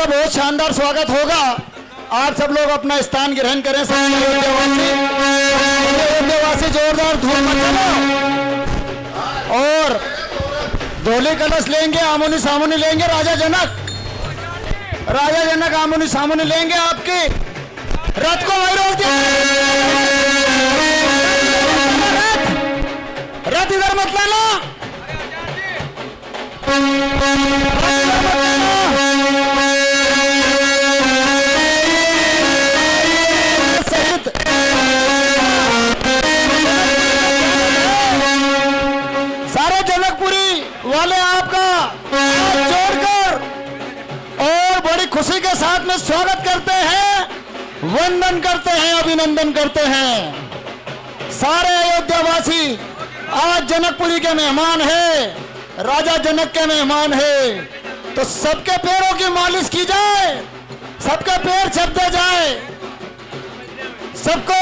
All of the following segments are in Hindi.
बहुत शानदार स्वागत होगा। आप सब लोग अपना स्थान ग्रहण करें। अयोध्यावासी जोरदार धूम मचाओ और धोली कलश लेंगे, आमोनी सामोनी लेंगे। राजा जनक आमोनी सामोनी लेंगे। आपके रथ को वही रोक दिया। रथ इधर मत लाना। सारे जनकपुरी वाले आपका जोड़कर और बड़ी खुशी के साथ में स्वागत करते हैं, वंदन करते हैं, अभिनंदन करते हैं। सारे अयोध्यावासी आज जनकपुरी के मेहमान हैं, राजा जनक के मेहमान हैं। तो सबके पैरों की मालिश की जाए, सबके पैर छपते जाए, सबको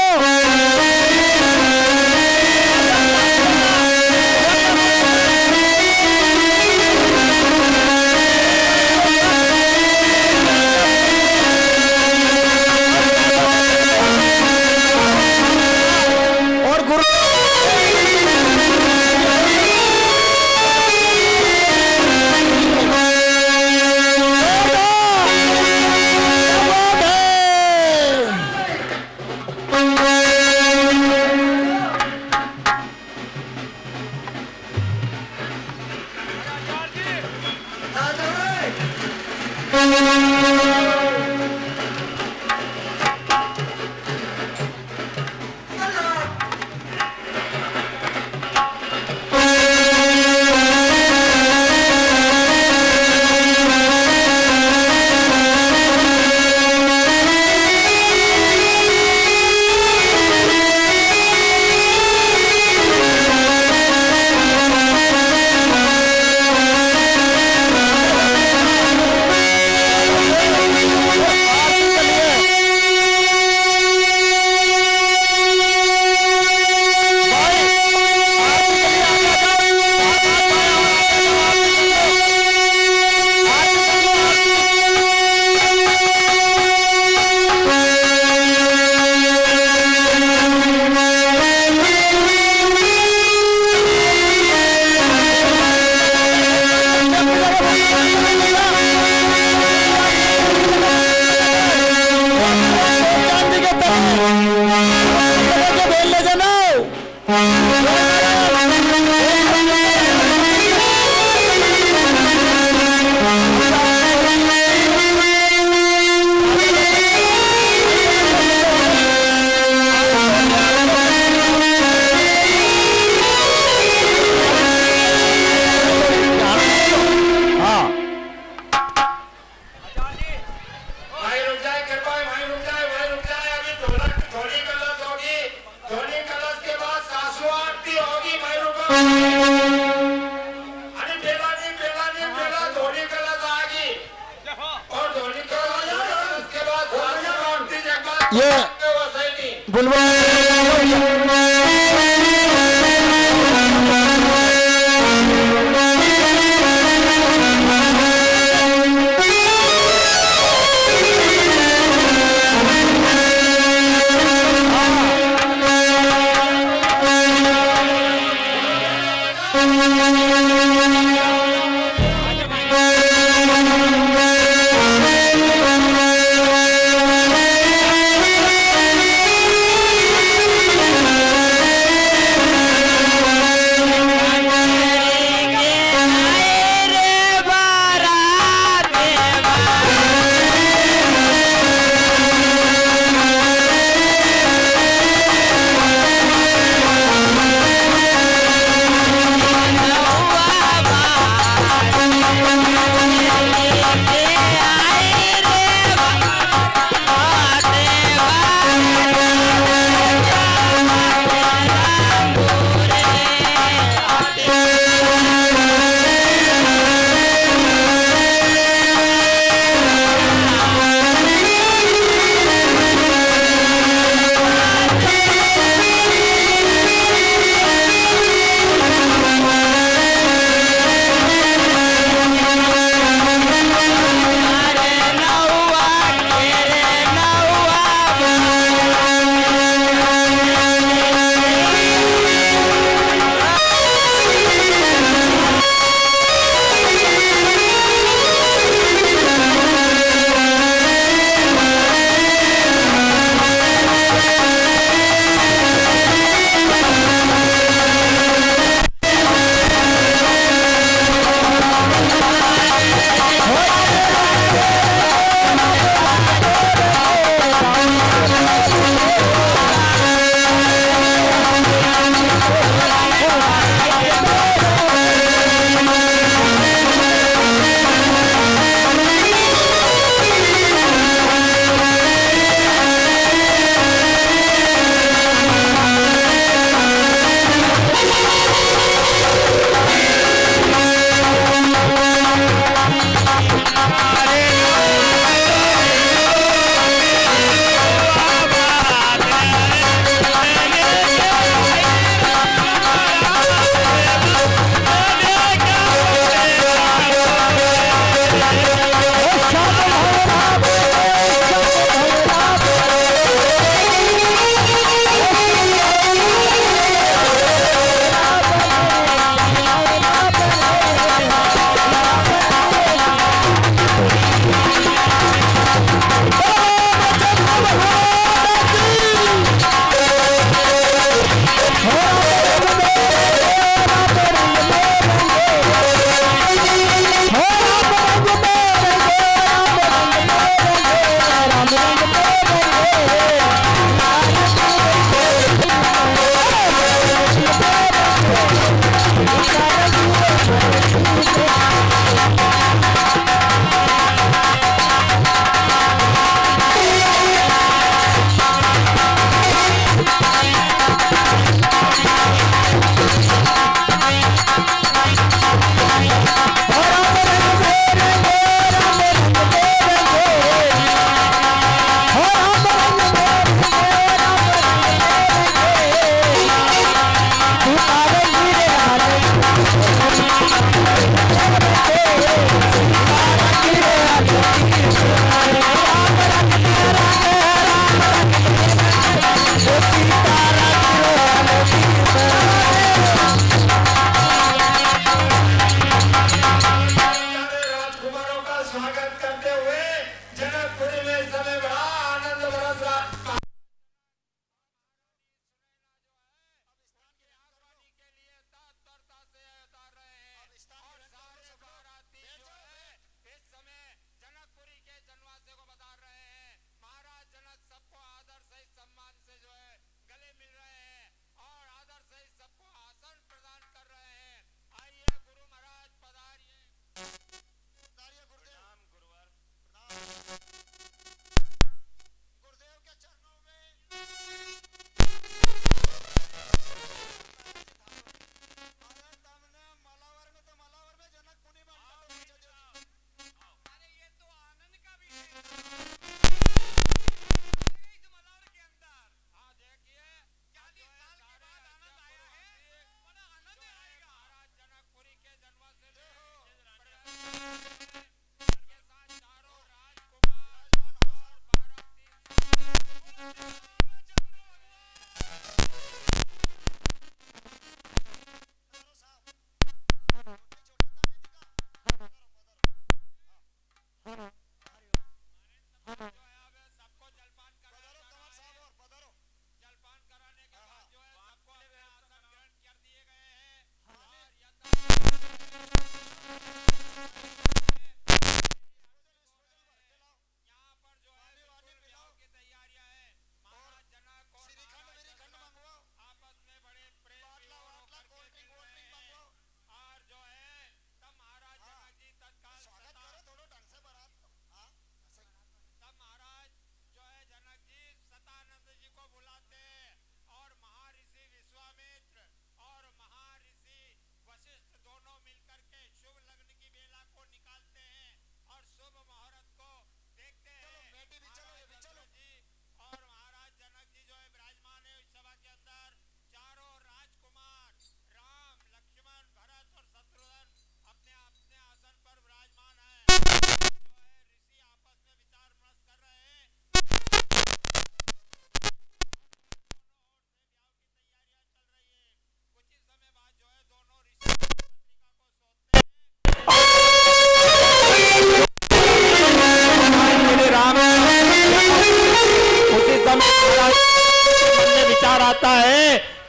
ये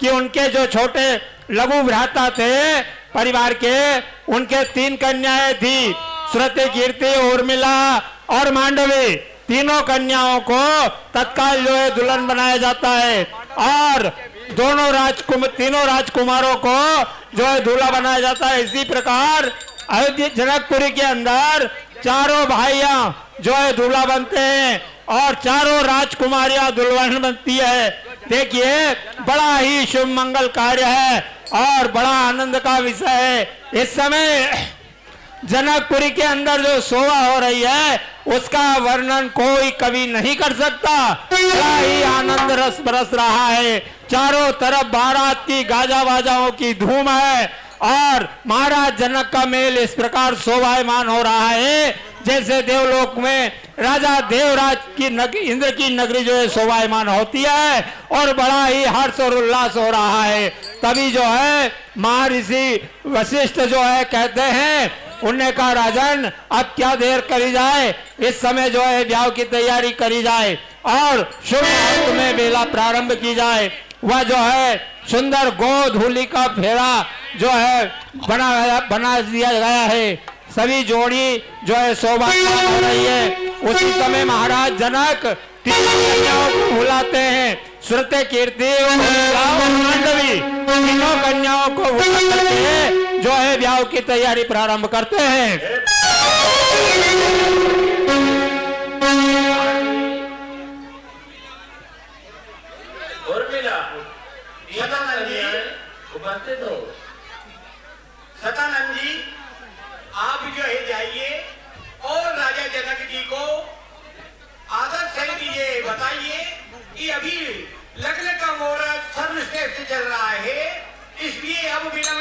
कि उनके जो छोटे लघु भ्राता थे परिवार के, उनके 3 कन्याएं थी, श्रुति, कीर्ति, उर्मिला और मांडवी। तीनों कन्याओं को तत्काल जो है दुल्हन बनाया जाता है और तीनों राजकुमारों को जो है दूल्हा बनाया जाता है। इसी प्रकार अयोध्या जनकपुरी के अंदर चारों भाइयां जो है दूल्हा बनते हैं और चारों राजकुमारियां दुल्हन बनती है। देखिए बड़ा ही शुभ मंगल कार्य है और बड़ा आनंद का विषय है। इस समय जनकपुरी के अंदर जो शोभा हो रही है उसका वर्णन कोई कवि नहीं कर सकता। बड़ा ही आनंद रस बरस रहा है, चारों तरफ बारात की गाजा बाजाओं की धूम है और महाराज जनक का मेल इस प्रकार शोभायमान हो रहा है जैसे देवलोक में राजा देवराज की इंद्र की नगरी जो है शोभायमान होती है और बड़ा ही हर्ष और उल्लास हो रहा है। तभी जो है महर्षि वशिष्ठ जो है कहते हैं, उन्होंने कहा राजन अब क्या देर करी जाए, इस समय जो है ब्याह की तैयारी करी जाए और शुभ मुहूर्त में बेला प्रारंभ की जाए। वह जो है सुंदर गोधूली का फेरा जो है बना दिया गया है, सभी जोड़ी जो है शोभा हो रही है। उसी समय महाराज जनक 3 कन्याओं को बुलाते हैं, श्रुति, कीर्ति और मांडवी, तीनों कन्याओं को बुला करके जो है ब्याह की तैयारी प्रारंभ करते हैं। सतानंद जी आप जो है जाइए और राजा जनक जी को आदर सहित ये बताइए कि अभी लग्न का मुहूर्त सर्वश्रेष्ठ चल रहा है, इसलिए अब विलंब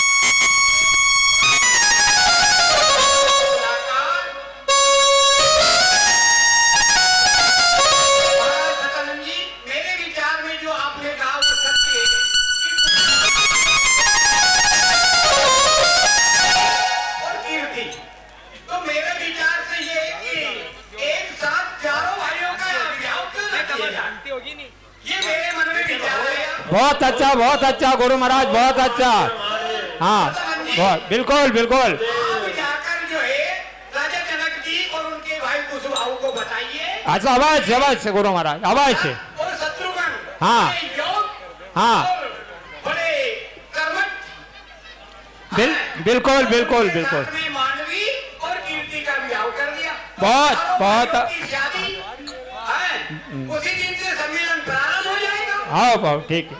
सतानंद जी मेरे विचार में जो आपने कहा वो सत्य है। तो मेरे विचार से ये कि एक साथ चारों भाइयों का ब्याह क्यों नहीं जानती होगी नहीं, ये मेरे मन में विचार है। बहुत अच्छा गुरु महाराज, बहुत अच्छा। हाँ बहुत, बिल्कुल बिल्कुल। आप जाकर जो है राजा जनक जी और उनके भाई कुशवाहा को बताइए। अच्छा अवश्य गुरु महाराज अवश्य। और शत्रुघ्न हाँ हाँ बड़े कर्मठ बिल्कुल बिल्कुल बिल्कुल। मानवी और कीर्ति का ब्याह कर दिया। बहुत शादी उसी दिन से सम्मेलन प्रारंभ हो जाएगा। हाँ बहुत ठीक है।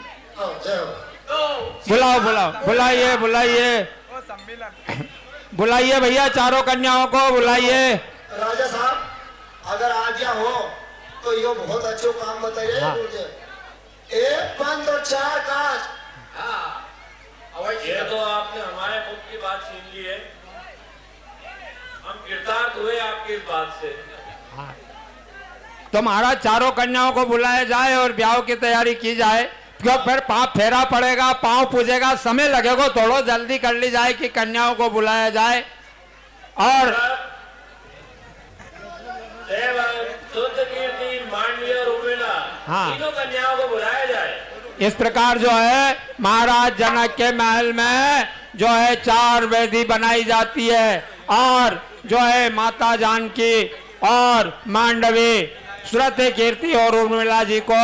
बुलाइए भैया, चारों कन्याओं को बुलाइए। राजा साहब अगर आज्ञा हो तो ये बहुत अच्छे काम बताइए। हाँ। मुझे 1 5 और 4 काज। ये तो आपने हमारे मुख की बात छीन ली है, हम कृतार्थ हुए आपकी इस बात से। तो महाराज चारों कन्याओं को बुलाया जाए और ब्याह की तैयारी की जाए, क्यों फिर पाँव फेरा पड़ेगा, पाँव पूजेगा, समय लगेगा, थोड़ा जल्दी कर ली जाए कि कन्याओं को बुलाया जाए और शुद्ध, कीर्ति, मांडवी और उर्मिला तीनों कन्याओं को बुलाया जाए। इस प्रकार जो है महाराज जनक के महल में जो है 4 वेदी बनाई जाती है और जो है माता जानकी और मांडवी, श्रुति, कीर्ति और उर्मिला जी को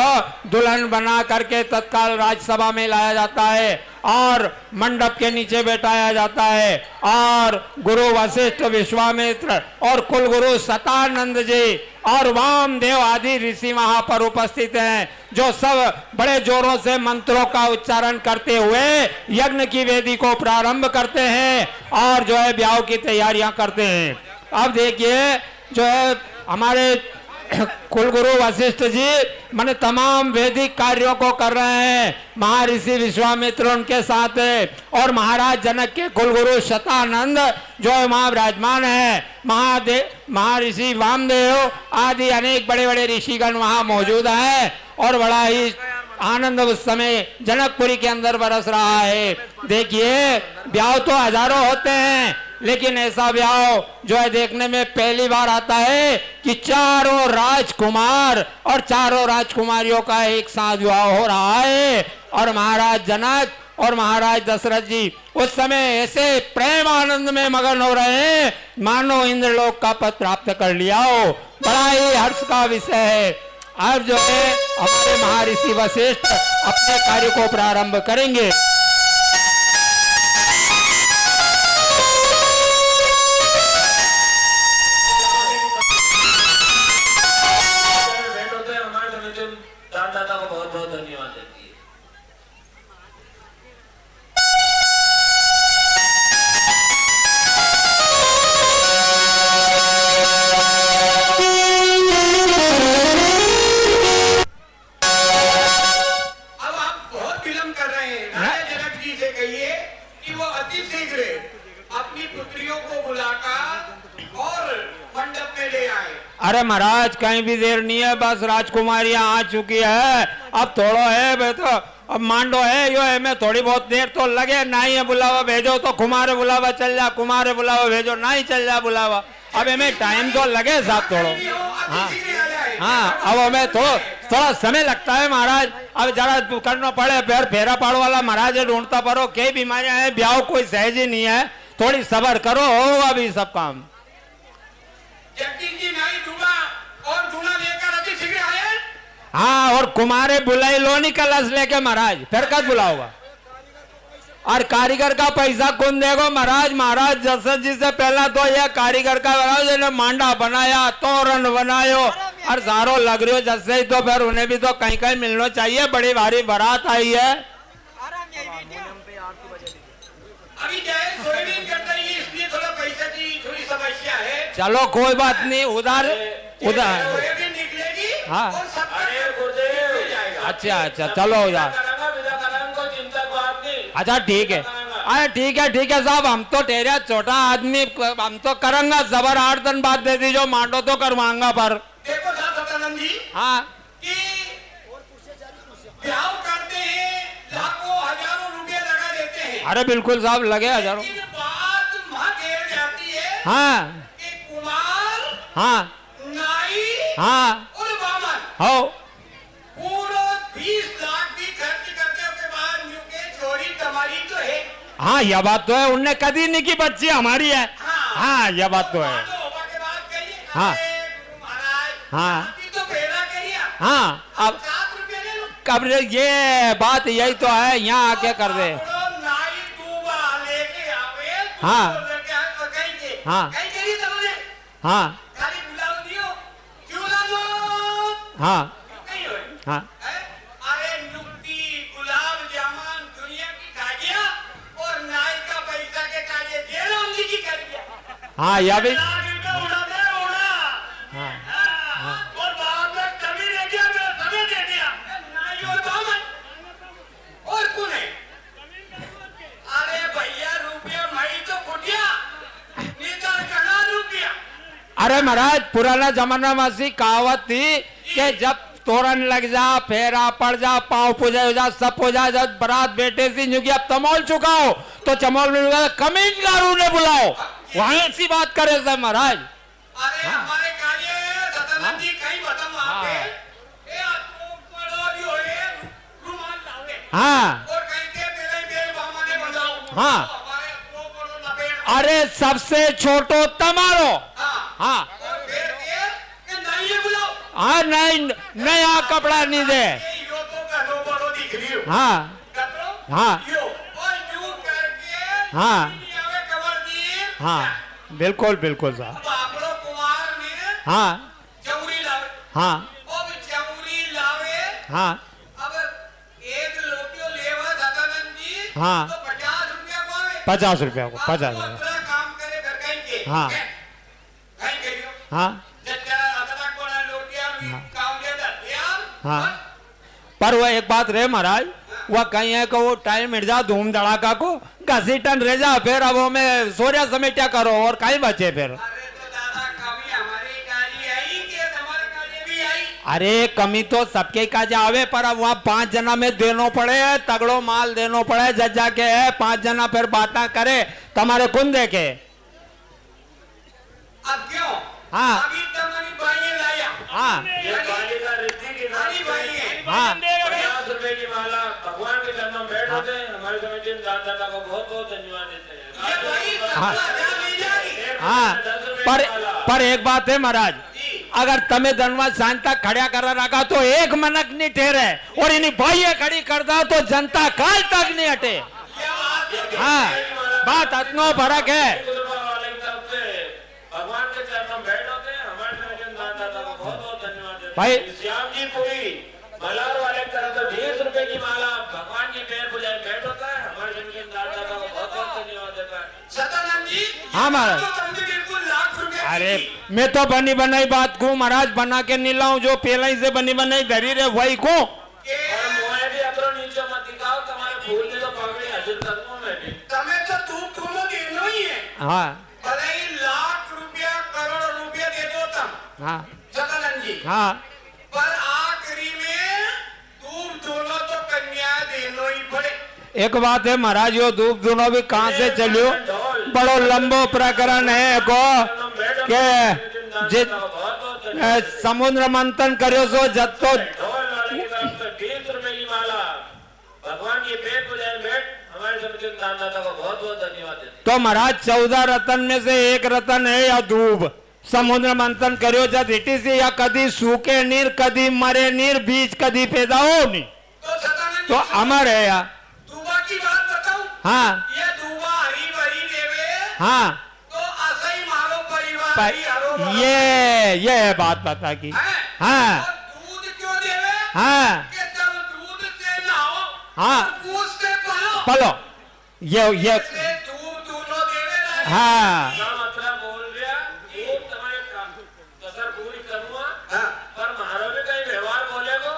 दुल्हन बना करके तत्काल राजसभा में लाया जाता है और मंडप के नीचे बैठाया जाता है और गुरु वशिष्ठ, विश्वामित्र और कुलगुरु सतानंद जी और वामदेव आदि ऋषि वहां पर उपस्थित हैं, जो सब बड़े जोरों से मंत्रों का उच्चारण करते हुए यज्ञ की वेदी को प्रारंभ करते हैं और जो है ब्याह की तैयारियां करते हैं। अब देखिए जो है हमारे कुलगुरु वशिष्ठ जी माने तमाम वैदिक कार्यों को कर रहे हैं, महर्षि विश्वामित्र उनके साथ है और महाराज जनक के कुलगुरु शतानंद जो है वहां विराजमान है, महर्षि वामदेव आदि अनेक बड़े बड़े ऋषिगण वहां मौजूद हैं और बड़ा ही आनंद उस समय जनकपुरी के अंदर बरस रहा है। देखिए ब्याह तो हजारों होते हैं लेकिन ऐसा ब्याह जो है देखने में पहली बार आता है कि चारों राजकुमार और चारों राजकुमारियों का एक साथ विवाह हो रहा है। और महाराज जनक और महाराज दशरथ जी उस समय ऐसे प्रेम आनंद में मगन हो रहे हैं मानो इंद्रलोक का पद प्राप्त कर लिया हो। बड़ा ही हर्ष का विषय है। अब जो है हमारे महर्षि वशिष्ठ अपने कार्य को प्रारंभ करेंगे। भेंट होते हैं हमारे समिति दानदाता को बहुत बहुत धन्यवाद देती है। अब आप बहुत विलंब कर रहे हैं। राजा जनक जी से कहिए कि वो अति शीघ्र अपनी पुत्रियों को बुलाकर और मंडप में ले आए। अरे महाराज कहीं भी देर नहीं है, बस राजकुमारियां आ चुकी है। अब थोड़ो है बे तो अब मांडो है यो है में थोड़ी बहुत देर तो लगे। ना ही है बुलावा भेजो तो कुमारे बुलावा चल जा, कुमारे बुलावा भेजो ना ही चल जा बुलावा। अब हमें टाइम तो लगे साहब थोड़ो। हाँ हाँ अब हमें तो थोड़ा समय लगता है महाराज। अब जरा करना पड़े फिर फेरा पाड़ो वाला महाराज ढूंढता पड़ो। कई बीमारियां हैं, ब्याह कोई सहज ही नहीं है। थोड़ी सब्र करो, होगा अभी सब काम। जगदीश जी नाई दूल्हा और दूल्हा लेकर अति शीघ्र आए। हाँ और कुमारे बुलाई लो नहीं कलश लेके महाराज, फिर कब बुलाओगा? और कारीगर का पैसा कौन देगा महाराज? महाराज दशरथ जी से पहला तो यह कारीगर का जिन्हें मांडा बनाया, तोरण बनायो और सारो लग रही हो जैसे ही, तो फिर उन्हें भी तो कहीं कहीं मिलना चाहिए। बड़ी भारी बारात आई है। अभी जाए सोयाबीन करता ही इसलिए थोड़ा पैसा की थोड़ी समस्या है। चलो कोई बात नहीं, उधर उधर सोयाबीन निकलेगी हाँ। और सब अरे गुरुदेव हो जाएगा। अच्छा अच्छा चलो उधर। विदा करांगा को चिंता को बात नहीं। अच्छा ठीक है, अरे ठीक है साहब, हम तो ठहरे छोटा आदमी, हम तो करेंगे जबर 8 दिन बाद दे दीजिए, मांडो तो करवाऊंगा। पर देखो साहब सतानंद जी हाँ कि ब्याह करते हैं लाखों हजारों रुपए लगा देते हैं। अरे बिल्कुल साहब लगे हजारों। लेकिन बात वहाँ घेर जाती है हाँ कि कुमार, हाँ नाई हाँ और बामन हो पूरा 20 लाख भी खर्च करने के बाद न्यूके चोरी तुम्हारी तो है। हाँ यह बात तो है, उनने कदी नहीं की, बच्ची हमारी है। हाँ यह बात तो है। होगा के बाद कहिए हाँ। अरे गुरु महाराज हाँ। आपकी तो फेरा करिए। हाँ अब 7 रुपए ले लो। कब ये बात यही तो है, यहाँ आके कर दे। नाई दूबा लेके आवे। हाँ। कहीं के हाँ। कहीं करिए तुमने हाँ खाली बुलाओ दियो क्यों ना लो हाँ कहीं हो हाँ है? अरे नुक्ती गुलाब जामुन दुनिया की खा गया और नाई का पैसा के काजे दे रहा उनकी की कर गया। हाँ यह भी लाख रुपए उड़ा दे उड़ा। हाँ हाँ। और बाप ने तभी दे दिया मैं तभी दे दिया। नाई और बामन और कौन है? अरे भैया रुपया मई तो कुटिया निकल कना रुपया। अरे महाराज पुराना जमाना में ऐसी कहावत थी कि जब तोरण लग जा, फेरा पड़ जा, पाँव पूजा हो जा, सब हो जा, जब बारात बेटे सी क्योंकि अब तमोल चुका हो तो चमोल में कमीनदारों ने बुलाओ, वहां ऐसी बात करे सब महाराज। अरे हमारे कार्य सतानंद जी कहीं बताओ वहाँ पे ए आपको पड़ोरी होए रुमाल लावे हाँ और कहीं के मेरे बामा ने बताओ हाँ। तो हमारे को पड़ो लपेट। अरे सबसे छोटो तमारो। हाँ। हाँ और फिर के नहीं ये बुलाओ। हाँ नहीं नया कपड़ा नहीं दे। यो तो करो बड़ो दिख रही हो। हाँ करो हाँ यो और यूं करके हाँ। नहीं आवे कवर दी। हाँ बिल्कुल बिल्कुल साहब। बापड़ो कुमार ने हाँ चौरी लावे। हाँ अब चौरी लावे हाँ अब एक लोटियो लेवा सतानंद जी हाँ। तो 50 रुपया को आवे। 50 रुपया को, 50 अब रुपया। दूसरा काम करे घर कहीं के हाँ। कहीं करियो हाँ जब अदरक वाला लोटिया भी काम लेता यार। हाँ पर वो एक बात रहे महाराज, वह कहीं है कि वो टाइम मिट जा धूम धड़ाका को घसी टन रह जा, फिर अब वो में सोरिया समेट्या करो और कहीं बचे फिर। अरे तो दादा कभी हमारी गाड़ी आई कि तुम्हारे गाड़ी भी आई। अरे कमी तो सबके का जावे, पर अब वहाँ 5 जना में देनो पड़े, तगड़ो माल देनो पड़े, जज जाके है 5 जना फिर बाटा करे तुम्हारे कुन देखे। अब क्यों? हाँ। अभी तमनी भाई लाया। हाँ ये बालिका रिद्धि की नाम नानी भाई है। हाँ 50 रुपए की माला भगवान के चरणों में बैठ होते हैं। हमारे समिति में दाता को बहुत बहुत धन्यवाद देते हैं। ये भाई हाँ। 17,000 ले जाएगी। हाँ 10 रुपए पर की माला। पर एक बात है महाराज, अगर तमे धनवाद सांझ तक खड़ा कर रखा तो एक मनक नहीं ठहरे और इन्हीं भाई खड़ी कर दो तो जनता काल तक नहीं हटे। ये बात है। हाँ बात इतना फर्क है। 1 रुपए वाले की तरफ से भगवान के चरणों में बैठ होते हैं। हमारे समिति में दाता को बहुत बहुत धन्यवाद देते भाई। हैं। श्याम जी पुरी मलार वाले की तरफ से 20 रुपए की माला भगवान के पैर पूजा में बैठ होता है। हमारे समिति में दाता को बहुत बहुत धन्यवाद देता है। सदानंद जी। हाँ, महाराज। तो तुमने बिल्कुल लाख रुपए अरे की। मैं तो बनी बनाई बात को महाराज बना के नहीं लाऊं, जो पहले ही से बनी बनाई धरी रहे वही को। और मोए भी अपनो नीचे मत दिखाओ। तुम्हारे फूल ने तो पकड़ी हाजिर करूंगा मैं भी। तमें तो तुमको देना ही है। हाँ भले ही लाख रुपया करोड़ रुपया दे दो तुम हाँ सदानंद जी, हाँ पर आखिरी में तुम दोनों तो कन्या देनो ही पड़े। एक बात है महाराज, यो धूप दोनों भी कहाँ से चलियो, बड़ो लंबो प्रकरण है को के समुद्र मंथन करो सो जत्तो ढोल वाले की तरफ से 20 रुपए की माला भगवान की पेट पूजा में बैठ। हमारे समिति में दानदाता को बहुत बहुत धन्यवाद देते हैं। तो महाराज 14 रतन में से एक रतन है या धूप। समुद्र मंथन करो जब हिटी से या कदी सूखे नीर कदी मरे नीर बीज कदी पैदा हो नहीं तो सदानंद तो जी अमर है या। दूबा की बात बताऊं। हाँ ये दूबा हरी भरी देवे हाँ तो असही मारो परिवार ही हरो भरो। ये है बात पता की। हैं? हाँ और दूध क्यों देवे? हाँ कि जब दूध से नहाओ हाँ। तो पूछ से पलो। पलो ये से दूध दोनों देवे राजा। हाँ क्या मतलब बोल रहा ये तुम्हारे काम कसर पूरी करूंगा। हाँ। पर महाराज भी कहीं व्यवहार बोलेगो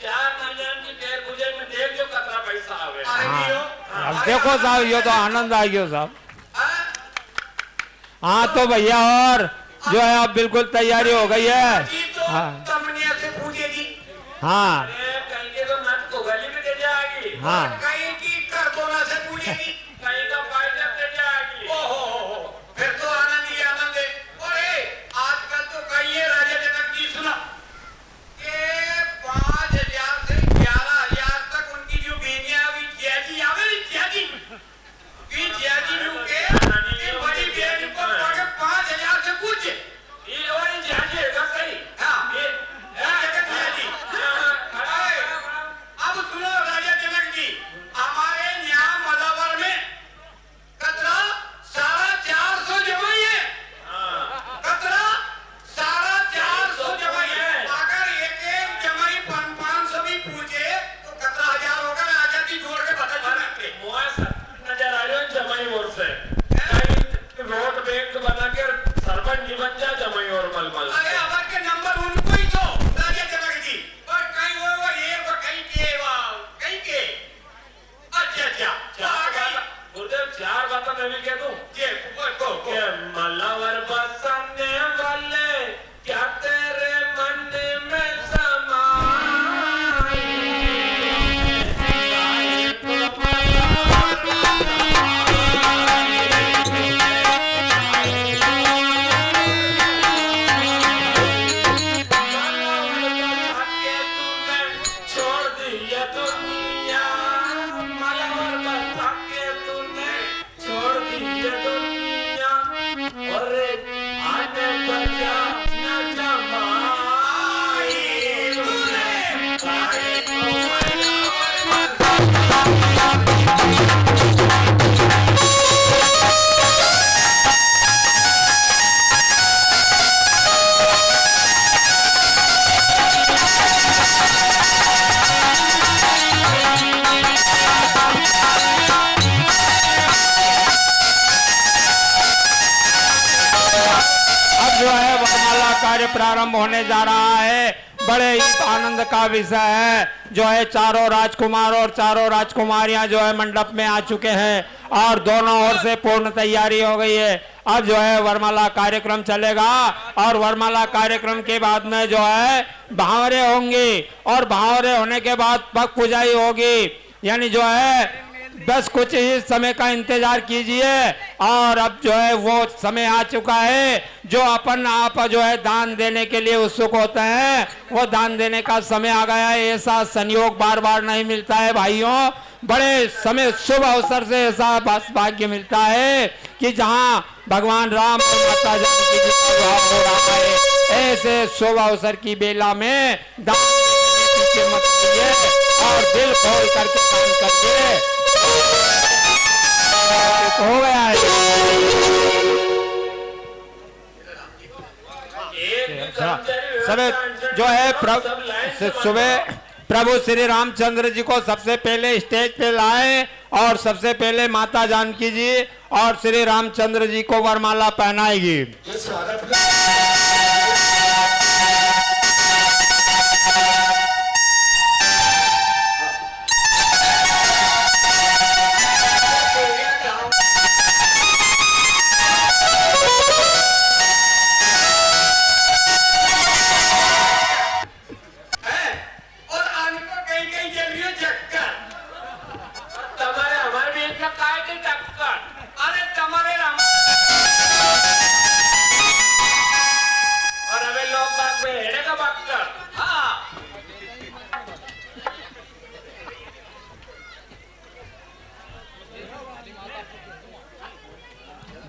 4 महीने की पेट पूजा में देख जो कतरा पैसा आवे। अरे हाँ। दियो। अब देखो साहब ये तो आनंद आ गया साहब। हाँ? हाँ तो भैया और जो है अब बिल्कुल तैयारी हो गई है। जी तो हाँ। तमनिया से पूछेगी। हाँ अरे कहीं के तो नट को गली में दे जाएगी। हाँ कहीं की करदोना से पूछेगी। कहीं का पाइप दे जाएगी। ओहो, फिर तो आनंद ही आनंद है। और आजकल तो कहिए राजा जनक जी सुनो कि 5,000 से 11,000 तक उनकी जो बेनियां हुई जियाजी आवे नहीं जियाजी की जियाजी जो के बड़ी बेनी को पकड़ 5,000 से पूछे। ये वही जाएगा सही। हाँ ये जगत जियाजी। अब सुनो राजा जनक जी, हमारे यहाँ मलावर में कतरा 450 जमाई है। कतरा 450 जमाई है। अगर एक जमाई 500 भी पूछे तो कतरा 1000 होगा ना। आजादी जोड़ के पता चलते। नजर आ रहे हो जमाई ओर से कहीं वोट बैंक बना के सरपंच जी बन जा जमाई और मलमल। अरे अब के नंबर उनको ही दो राजा जनक जी। और कहीं वो ये कहीं के कहीं के अच्छा गुरुदेव 4 बातें मैं भी कह दूं ये को कि मलावर बसने वाले क्या तेरे मन में समाए। छोड़ दिया दुनिया मलावर बसा के तूने छोड़ दिया दुनिया और आने बजा न जमाई तूने काहे को मलावर बसा। अब जो है वरमाला कार्य प्रारंभ होने जा रहा है। बड़े ही आनंद का विषय है जो है चारों राजकुमार और चारों राजकुमारियां जो है मंडप में आ चुके हैं और दोनों ओर से पूर्ण तैयारी हो गई है। अब जो है वरमाला कार्यक्रम चलेगा और वरमाला कार्यक्रम के बाद में जो है भावरे होंगे और भावरे होने के बाद पग पुजाई होगी। यानी जो है बस कुछ ही समय का इंतजार कीजिए और अब जो है वो समय आ चुका है जो अपन आप जो है दान देने के लिए उत्सुक होते हैं, वो दान देने का समय आ गया है। ऐसा संयोग बार बार नहीं मिलता है भाइयों, बड़े समय शुभ अवसर से ऐसा भाग्य मिलता है कि जहां भगवान राम और माता जानकी जी का विवाह हो रहा है। ऐसे शुभ अवसर की बेला में दान देने के पीछे मत रहिए और दिल खोल करके दान करिए। हो गया है सब जो है सुबह प्रभु श्री रामचंद्र जी को सबसे पहले स्टेज पे लाए और सबसे पहले माता जानकी जी और श्री रामचंद्र जी को वरमाला पहनाएगी।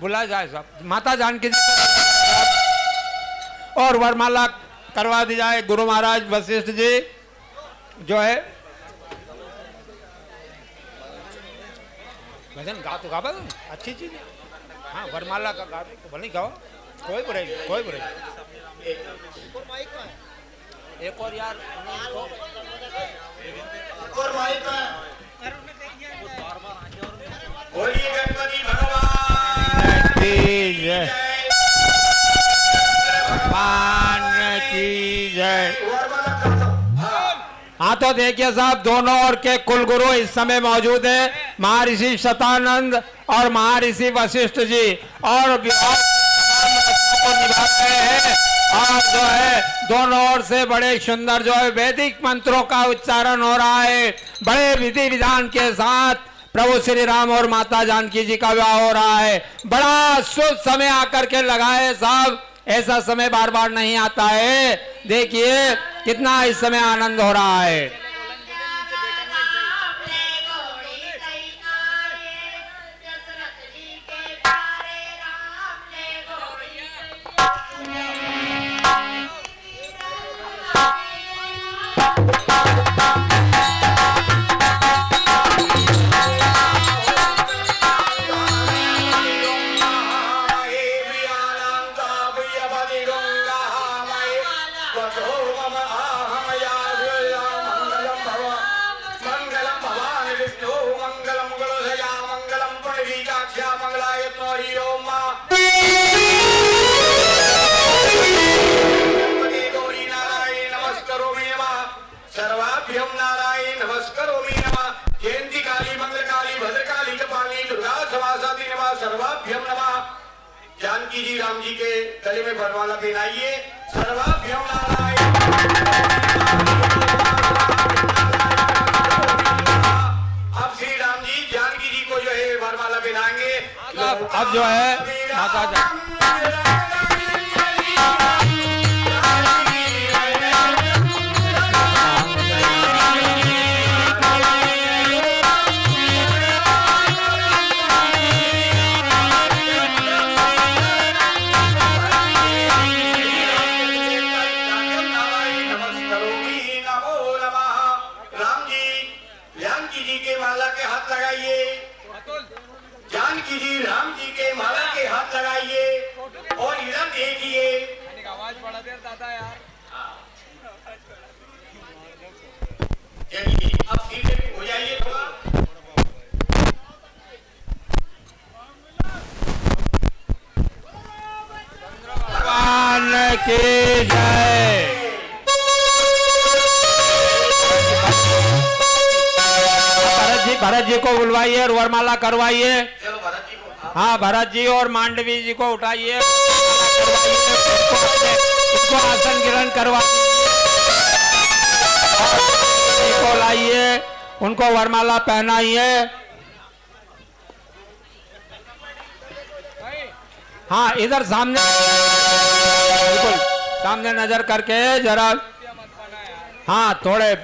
बुला जाए सब माता जानकी जी और वरमाला करवा दी जाए। गुरु महाराज वशिष्ठ जी जो है भजन गा तो गावा अच्छी चीज है। हाँ वरमाला का गा तो भले गाओ, कोई बुराई कोई बुराई। एक और यार और माइक बोलिए गणपति भगवान की जय, भगवान की जय। हाँ तो देखिए साहब दोनों ओर के कुलगुरु इस समय मौजूद है, महर्षि शतानंद और महर्षि वशिष्ठ जी और विवाह को निभा रहे हैं। और जो है दोनों ओर से बड़े सुंदर जो है वैदिक मंत्रों का उच्चारण हो रहा है। बड़े विधि विधान के साथ प्रभु श्री राम और माता जानकी जी का विवाह हो रहा है। बड़ा शुभ समय आकर के लगा है साहब, ऐसा समय बार बार नहीं आता है। देखिए कितना इस समय आनंद हो रहा है। जानकी जी राम जी के गले में वरमाला पहनाइए। सर्वाभ्यम नारायण। अब श्री राम जी जानकी जी को जो है वरमाला पहनाएंगे। अब जो है माता जानकी जी राम जी के माला के हाथ लगाइए और इधर देखिए। आवाज बढ़ा दे दादा यार। चलिए अब सीधे हो जाइए थोड़ा। भगवान की जय। भरत जी को बुलवाइए और वरमाला करवाइए। हाँ भरत जी और मांडवी जी को उठाइए, इनको आसन ग्रहण करवा को लाइए, उनको वरमाला पहनाइए हाँ इधर सामने बिल्कुल सामने नजर करके जरा हाँ थोड़े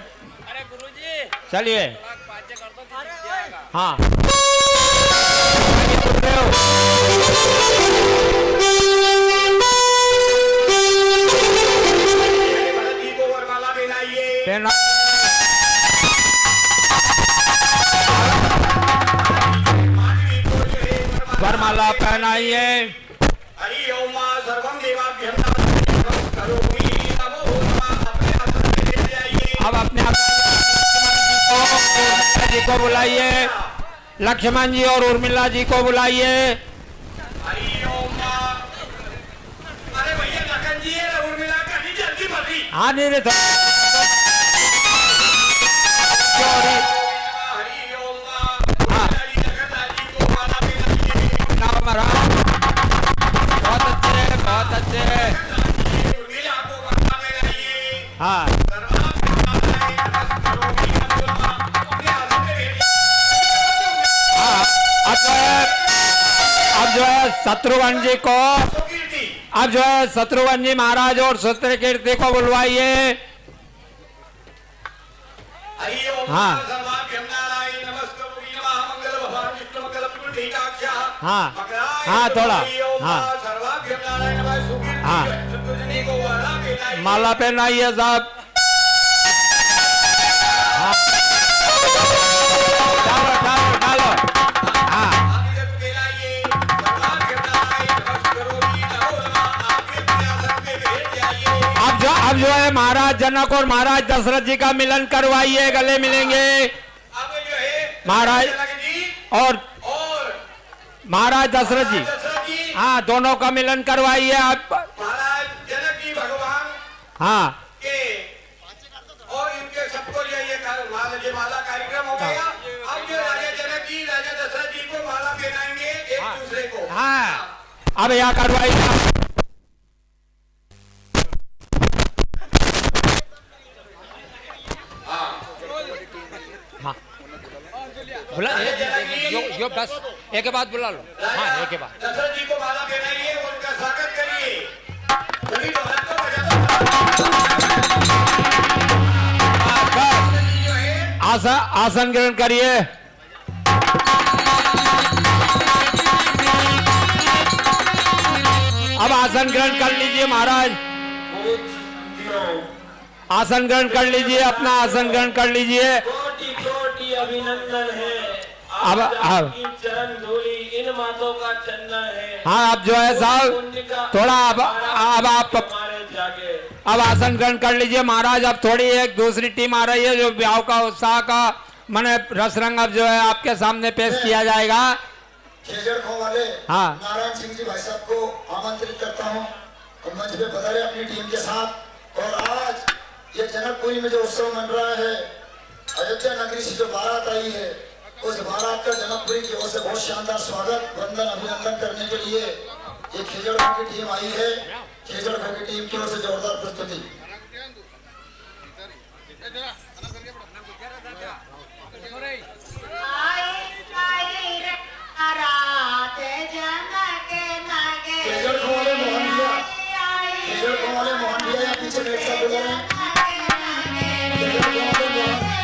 चलिए हाँ भरत जी को वरमाला पहनाइए। पहना मानवी को जो है वरमाला पहनाइए। हरि ओम सर्वम देवाभ्यं नमः करोमि नमो नमः। अपने आसन पे लेट जाइए। अब अपने आप जी को बुलाइए, लक्ष्मण जी और उर्मिला जी को बुलाइए। हरि ओम। अरे भैया लखन जी है उर्मिला का नहीं जल्दी मर्जी। हाँ नहीं नहीं हरि ओम। उर्मिला जी लखन जी को माला पहनाइए। बहुत अच्छे बहुत अच्छे। उर्मिला को माला पहनाइए। हाँ हाँ अब जो है शत्रुघ्न जी को अब जो है शत्रुघ्न जी महाराज और सूत्र कीर्ति को बुलवाइए। हाँ हाँ हाँ थोड़ा हाँ हाँ माला पहनाइए साहब। हाँ डालो डालो डालो। हाँ अब जो है महाराज जनक और महाराज दशरथ जी का मिलन करवाइए, गले मिलेंगे महाराज और महाराज दशरथ जी। हाँ दोनों का मिलन करवाइए आप। महाराज जनक जी भगवान हाँ के और इनके सबको ये माला कार्यक्रम हो गया। अब जो राजा जनक जी राजा दशरथ जी को माला पहनाएंगे एक दूसरे को। हाँ अब यहाँ करवाइए। बुला यो बस एक के बाद बुला लो। हाँ एक के बाद दशरथ जी को माला पहनाइए उनका स्वागत करिए। सभी भारत को बजाते जो है आसन ग्रहण करिए। अब आसन ग्रहण कर लीजिए महाराज। आसन ग्रहण कर लीजिए, अपना आसन ग्रहण कर लीजिए। कोटि कोटि अभिनंदन है। अब आपकी चरण धूलि इन मातों का चंदन है। हाँ अब जो है साहब थोड़ा अब आप हमारे जागे अब आसन ग्रहण कर लीजिए महाराज। अब थोड़ी एक दूसरी टीम आ रही है जो ब्याह का उत्साह का मने रस रंग अब जो है आपके सामने पेश किया जाएगा। खेजड़ खो वाले हाँ। नारायण सिंह जी भाई साहब को आमंत्रित करता हूँ और मंच पे पधारे अपनी टीम के साथ। और आज ये जनकपुरी में जो उत्सव मन रहा है, अयोध्या नगरी से जो बारात आई है, उस बारात का जनकपुरी की ओर से बहुत शानदार स्वागत वंदन अभिनंदन करने के लिए ये खेजड़ खो की टीम आई है। खेजड़ खो की टीम की ओर से जोरदार प्रस्तुति। खेजड़ खो वाले मोहन खेजड़ खो वाले मोहन भैया यहाँ पीछे बैठ कर बोल रहे हैं। खेजड़ खो वाले मोहन भैया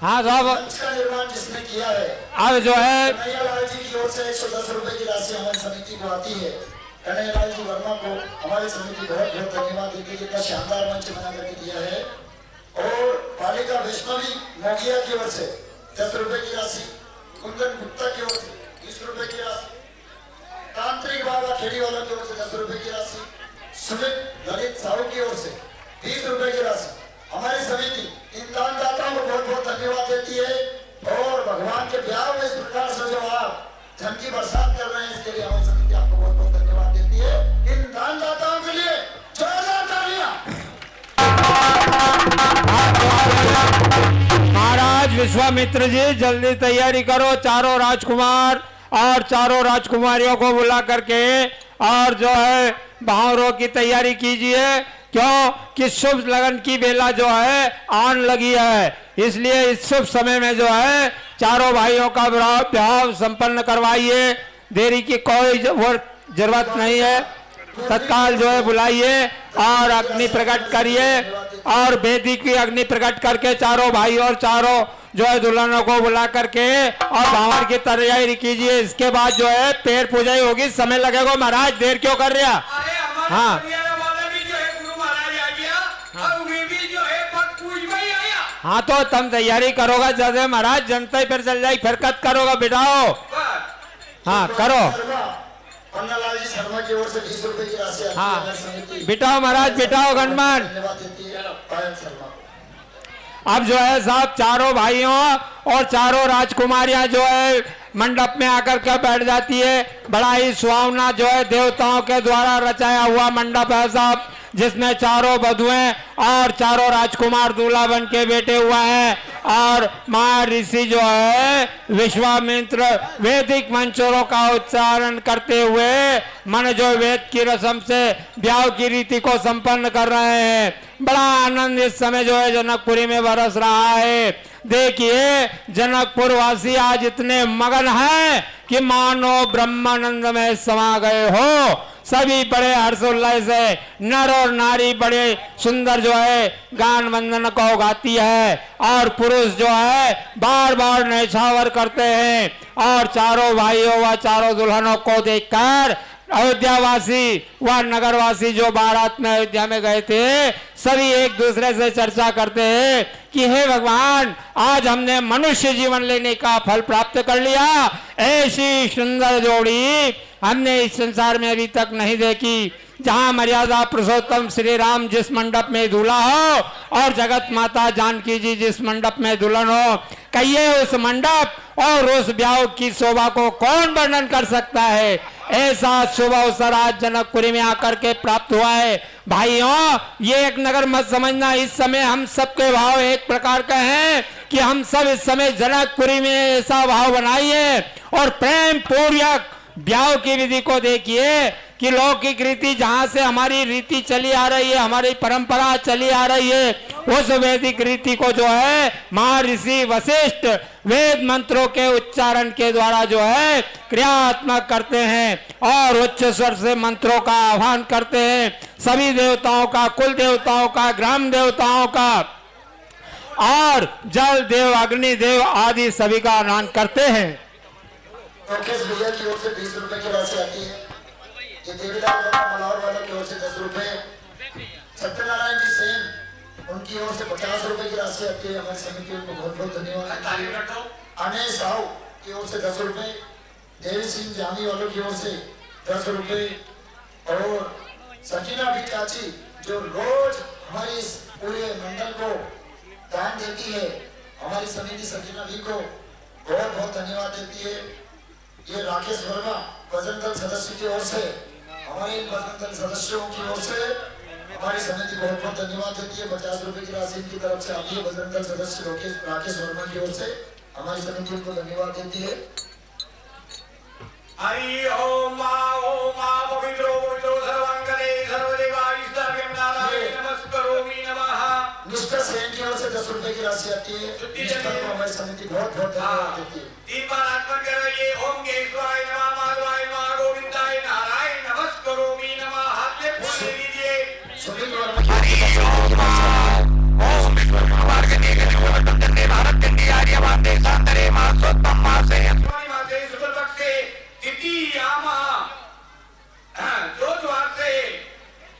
हाँ साहब, मंच का निर्माण जिसने किया है, अब जो है कन्हैयालाल जी की ओर से 110 रुपए की राशि हमारी समिति को आती है। कन्हैयालाल जी वर्मा को हमारी समिति बहुत बहुत धन्यवाद देती है, कितना शानदार मंच बना करके दिया है। और पालिका वैष्णवी मोगिया की ओर से 10 रुपए की राशि, कुंदन गुप्ता की ओर से 20 रुपए की राशि, तांत्रिक बाबा खेड़ी वाला की ओर से 10 रुपए की राशि, सुमित ललित साहू की ओर से 20 रुपए की राशि। हमारी समिति इन दानदाताओं को बहुत बहुत धन्यवाद देती है। और भगवान के प्यार में इस प्रकार से जो आप धन की बरसात कर रहे हैं, इसके लिए हमारी समिति आपको बहुत बहुत धन्यवाद देती है। इन दानदाताओं के लिए जोरदार तालियां। महाराज विश्वामित्र जी जल्दी तैयारी करो, चारों राजकुमार और चारों राजकुमारियों को बुला करके और जो है भावरों की तैयारी कीजिए, क्यों कि शुभ लगन की बेला जो है आन लगी है। इसलिए इस शुभ समय में जो है चारों भाइयों का ब्याह संपन्न करवाइए। देरी की कोई जरूरत नहीं है, तत्काल जो है बुलाइए और अग्नि प्रकट करिए और वेदी की अग्नि प्रकट करके चारों भाई और चारों जो है दुल्हनों को बुला करके और भावर की तैयारी कीजिए। इसके बाद जो है पैर पूजा होगी, समय लगेगा। महाराज देर क्यों कर रहे हैं? अरे हमारे हाँ। दुनिया वाला भी जो है गुरु महाराज आ गया और वे भी जो है पद पूज में ही आया। हाँ तो तुम तैयारी करोगा जैसे महाराज, जनता ही फिर चल जाए, फिर कत करोगा बिठाओ। हाँ करो। पन्नालाल जी शर्मा की ओर से 20 रुपए की राशि आती है। हाँ हमारी समिति बिठाओ महाराज, बिठाओ गणमान। धन्यवाद देती है पायल शर्मा। अब जो है साहब चारों भाइयों और चारों राजकुमारियां जो है मंडप में आकर के बैठ जाती है। बड़ा ही सुहावना जो है देवताओं के द्वारा रचाया हुआ मंडप है साहब, जिसमें चारों वधुएं और चारों राजकुमार दूल्हा बन के बैठे हुए हैं। और महर्षि जो है विश्वामित्र वैदिक मंत्रों का उच्चारण करते हुए मन जो वेद की रस्म से ब्याह की रीति को संपन्न कर रहे हैं। बड़ा आनंद इस समय जो है जनकपुरी में बरस रहा है। देखिए जनकपुर वासी आज इतने मगन हैं कि मानो ब्रह्मानंद में समा गए हो। सभी बड़े हर्षोल्लास से नर और नारी बड़े सुंदर जो है गान वंदन को गाती है और पुरुष जो है बार बार नैछावर करते हैं। और चारों भाइयों व चारों दुल्हनों को देखकर अयोध्यावासी व नगरवासी जो बारात में अयोध्या में गए थे, सभी एक दूसरे से चर्चा करते हैं कि हे भगवान, आज हमने मनुष्य जीवन लेने का फल प्राप्त कर लिया। ऐसी सुंदर जोड़ी हमने इस संसार में अभी तक नहीं देखी, जहां मर्यादा पुरुषोत्तम श्री राम जिस मंडप में दूल्हा हो और जगत माता जानकी जी जिस मंडप में दुल्हन हो। कहिए उस मंडप और उस ब्याह की शोभा को कौन वर्णन कर सकता है। ऐसा शुभ अवसर आज जनकपुरी में आकर के प्राप्त हुआ है। भाइयों ये एक नगर मत समझना, इस समय हम सबके भाव एक प्रकार का हैं कि हम सब इस समय जनकपुरी में ऐसा भाव बनाइए और प्रेम पूर्वक ब्याह की विधि को देखिए कि लौकिक रीति जहां से हमारी रीति चली आ रही है, हमारी परंपरा चली आ रही है, उस वैदिक रीति को जो है महर्षि वशिष्ठ वेद मंत्रों के उच्चारण के द्वारा जो है क्रियात्मक करते हैं और उच्च स्वर से मंत्रों का आह्वान करते हैं। सभी देवताओं का, कुल देवताओं का, ग्राम देवताओं का और जल देव, अग्नि देव आदि सभी का आह्वान करते हैं। मुकेश भैया की ओर से 20 रुपए की राशि आती है। ये देवीलाल वर्मा मलावर वालों की ओर से 10 रुपए, सत्यनारायण जी सेन उनकी ओर से 50 रुपए की राशि आती है। हमारी समिति को बहुत बहुत धन्यवाद। अनय साहू की ओर से 10 रुपए, देवी सिंह जानी वालों की ओर से 10 रुपए और सकीना भी चाची जो रोज हमारी इस पूरे मंडल को दान देती है, हमारी समिति सकीना भी को बहुत बहुत धन्यवाद देती है। ये राकेश वर्मा बजरंग दल सदस्य की ओर से, हमारे बजरंग दल सदस्यों की ओर से हमारी समिति बहुत बहुत धन्यवाद देती है। 50 रुपए की राशि इनकी तरफ से आती है। बजरंग दल सदस्य राकेश वर्मा की ओर से हमारी समिति को धन्यवाद देती है। हरि ओम पवित्रो पवित्रो सर्वांगले सर्वदेवाईष्टाभ्यं नारायण नमस्करोमि नमः। निष्ठा सेन की ओर से 10 रुपए की राशि आती है। निष्ठा को हमारी समिति बहुत बहुत धन्यवाद देती है। 3 बार आत्मन करिए। ओम केशवाय नमः, माधवाय नमः, गोविंदाय नारायण नमस्करोमि नमः। हाथ में फूल ले लीजिए। सुनील वर्मा की ओर से 10 रुपए की राशि आती है। शिवानी माते शुक्ल पक्ष से द्वितीयामा ज्योतिवार से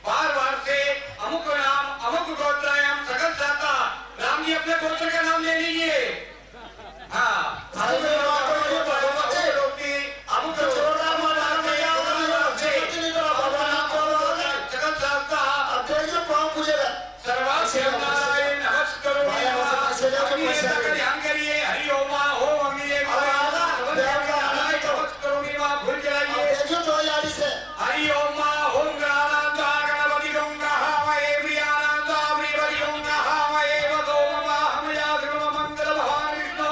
बार से अमुक नाम अमुक गोत्रायाम सकल जाता। राम जी अपने गोत्र का नाम ले लीजिए। हाँ अमुक सकल जाता सर्वाभ्यनारायण नमस्कार ध्यान करिए। हरि ओम ओम अग्नि भूल जाइए। हरि ओम ओम गणानांता गणपति गंगामये प्रियानांता प्रियपति गंगामये वसोममा हमया सर्व मंगल भगवान विष्णु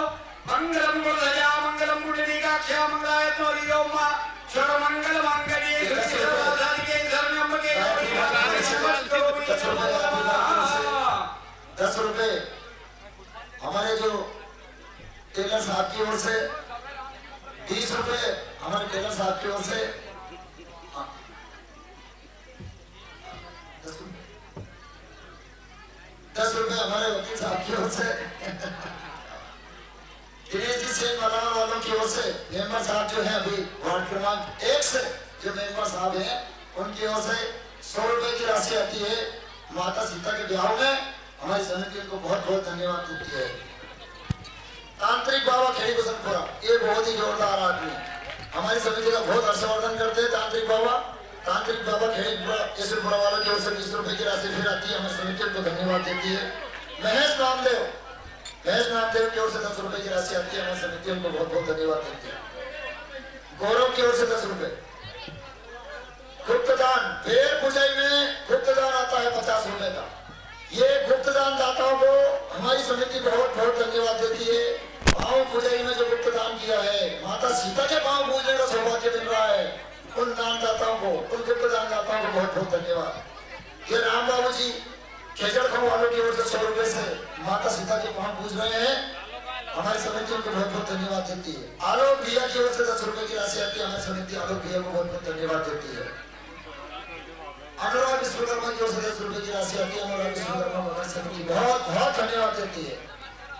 मंगलम गुणजा मंगलम गुणनिकाक्ष मंगलायतो हरि ओम सर्व मंगल मंगल्ये सर्वसाधिके शरणम्बके 10 रुपए हमारे जो टेलर साहब की ओर से, 20 रुपए हमारे टेलर साहब की ओर से, 10 रुपए हमारे वकील साहब की ओर से, दिनेश जी से मलाना वालों की ओर से, मेंबर साहब जो है अभी वार्ड क्रमांक 1 से जो मेंबर साहब हैं उनकी ओर से 100 रुपए की राशि आती है। माता सीता के ब्याह में हमारी समिति को बहुत बहुत धन्यवाद देती है। तांत्रिक बाबा खेड़ी कुसनपुरा, ये बहुत ही जोरदार आदमी, हमारी समिति का बहुत हर्षवर्धन करते हैं। तांत्रिक बाबा खेड़ीपुरा वालों की ओर से 20 रुपए की राशि फिर आती है, हमारी समिति को धन्यवाद देती है। महेश नामदेव की ओर से 10 रुपए की राशि आती है, हमारी समिति को बहुत बहुत धन्यवाद देती है। गौरव की ओर से 10 रुपए। गुप्तदान, भेड़ पूजाई में गुप्तदान आता है 50 रुपए का। ये गुप्तदान दाताओं को हमारी समिति बहुत बहुत धन्यवाद देती है। पांव पूजाई में जो गुप्तदान किया है, माता सीता के पांव पूजने का सौभाग्य मिल रहा है, उन दानदाताओं को, उन गुप्तदान दाताओं को बहुत बहुत धन्यवाद। ये राम बाबू जी खेजड़गांव वालों की ओर से 100 रुपए से माता सीता के पांव पूज रहे हैं, हमारी समिति को बहुत बहुत धन्यवाद देती है। आलोक भैया की ओर से 10 रुपए की राशि आती है, हमारी समिति आलोक भैया को बहुत बहुत धन्यवाद देती है। अनुराग विश्वकर्मा की ओर से 10 रुपए की राशि आती है, अनुराग विश्वकर्मा को हमारी समिति बहुत बहुत धन्यवाद देती है।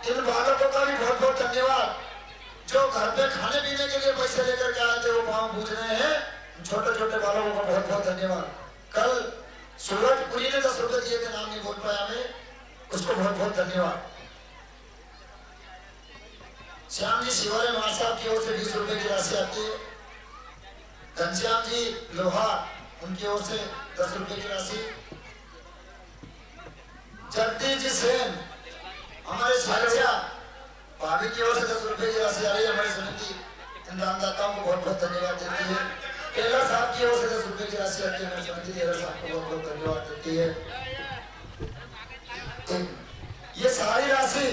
इन बालकों का भी बहुत बहुत धन्यवाद जो घर पे खाने पीने के लिए पैसे लेकर के आए थे, वो पांव पूज रहे हैं। छोटे छोटे बालकों का बहुत बहुत धन्यवाद। कल सूरजपुरी ने 10 रुपए दिए थे, नाम नहीं बोल पाया मैं, उसको बहुत बहुत धन्यवाद। श्याम जी शिवारे मार साहब की ओर से 20 रुपए की राशि आती है। घनश्याम जी लोहार, उनकी ओर से 10 रुपए की राशि। जगदीश जी सेन हमारे साथिया भाभी की ओर से 10 रुपए की राशि आ रही है, हमारी समिति इन दानदाताओं को बहुत बहुत धन्यवाद देती है। टेलर साहब की ओर से 10 रुपए की राशि आती है, हमारी समिति टेलर साहब को बहुत बहुत धन्यवाद देती है। ये सारी राशि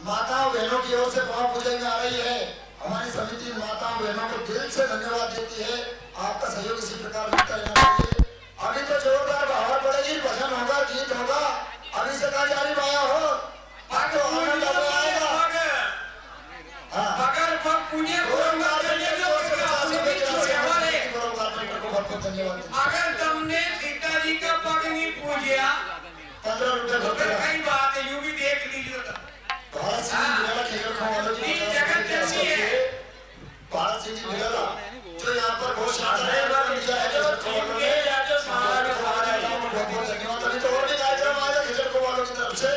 माताओं बहनों की ओर से पांव पूजन में आ रही है, हमारी समिति माताओं बहनों को दिल से धन्यवाद देती है। आपका सहयोग इसी प्रकार मिलता रहना चाहिए। अभी तो जोरदार बहार पड़ेगी, भजन होगा, गीत होगा, अभी से का जारी पाया हो तो आनंद आएगा। अगर तुमने सीता जी का पग नहीं पूजा 15 रुपए कई बात है, यूं भी देख लीजिए। भारत सिंह जी मिला जो यहाँ पर बहुत धन्यवाद। अभी तो और भी कार्यक्रम आ जाए खिचड़ को वालों की तरफ से,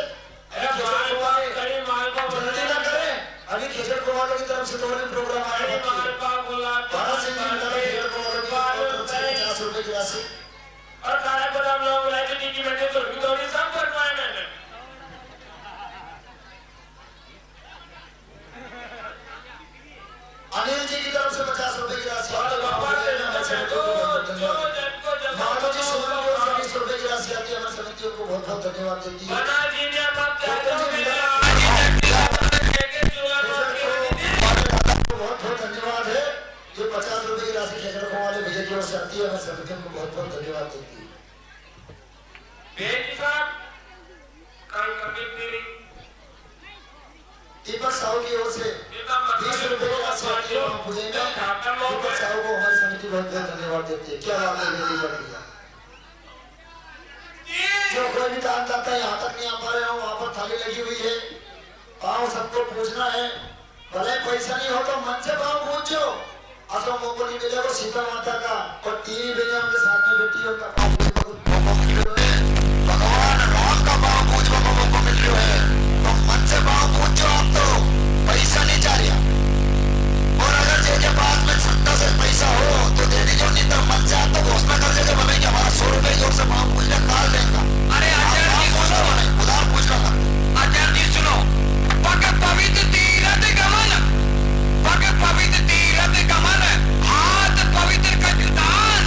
अभी खिचड़ को वालों की तरफ से तो और भी प्रोग्राम आ रहे हैं। भारत सिंह जी मिला 50 रुपए की राशि और खाना पर हम लोग लाइब्रेरी की बैठे तो थोड़ी सब बनवाए मैंने। अनिल जी की तरफ से 50 रुपए की राशि, माधव जी सोना की ओर से 20 रुपए की राशि आती है, हमारी समितियों को बहुत बहुत धन्यवाद देती है। बहुत बहुत धन्यवाद है। जो 50 रुपए की राशि खेजड़गांव वाले भैया की ओर से आती है, हमारी समितियों को बहुत बहुत धन्यवाद देती है। दीपक साहू की ओर से 20 रुपए की राशि आती है, दीपक साहू को हमारी समिति बहुत बहुत धन्यवाद देती है। क्या बात है दीपक भैया, जो कोई भी दान दाता यहाँ तक नहीं आ पा रहे हो, वहाँ पर थाली लगी हुई है, पाँव सबको पूछना है, भले पैसा नहीं हो तो मन से भाव पूछो। असो मौको नहीं मिलेगा सीता माता का और टीवी पे उनके साथ में बेटी उनका भगवान राम का भाव पूछने को मौको मिल रहा है तो मन से भाव पूछो। आप तो पैसा नहीं चाह रहा और अगर जिनके पास में सत्ता से पैसा हो तो दे दीजिए, नहीं तो मन से आप तो घोषणा कर देते भले कि हमारा 100 रुपए जोर से भाव पूछने काल देगा। अरे आचार्य जी सुनो, उधार पूछना मत। आचार्य जी सुनो, पग पवित्र तीरथ गमन, पग पवित्र तीरथ गमन, हाथ पवित्र कटदान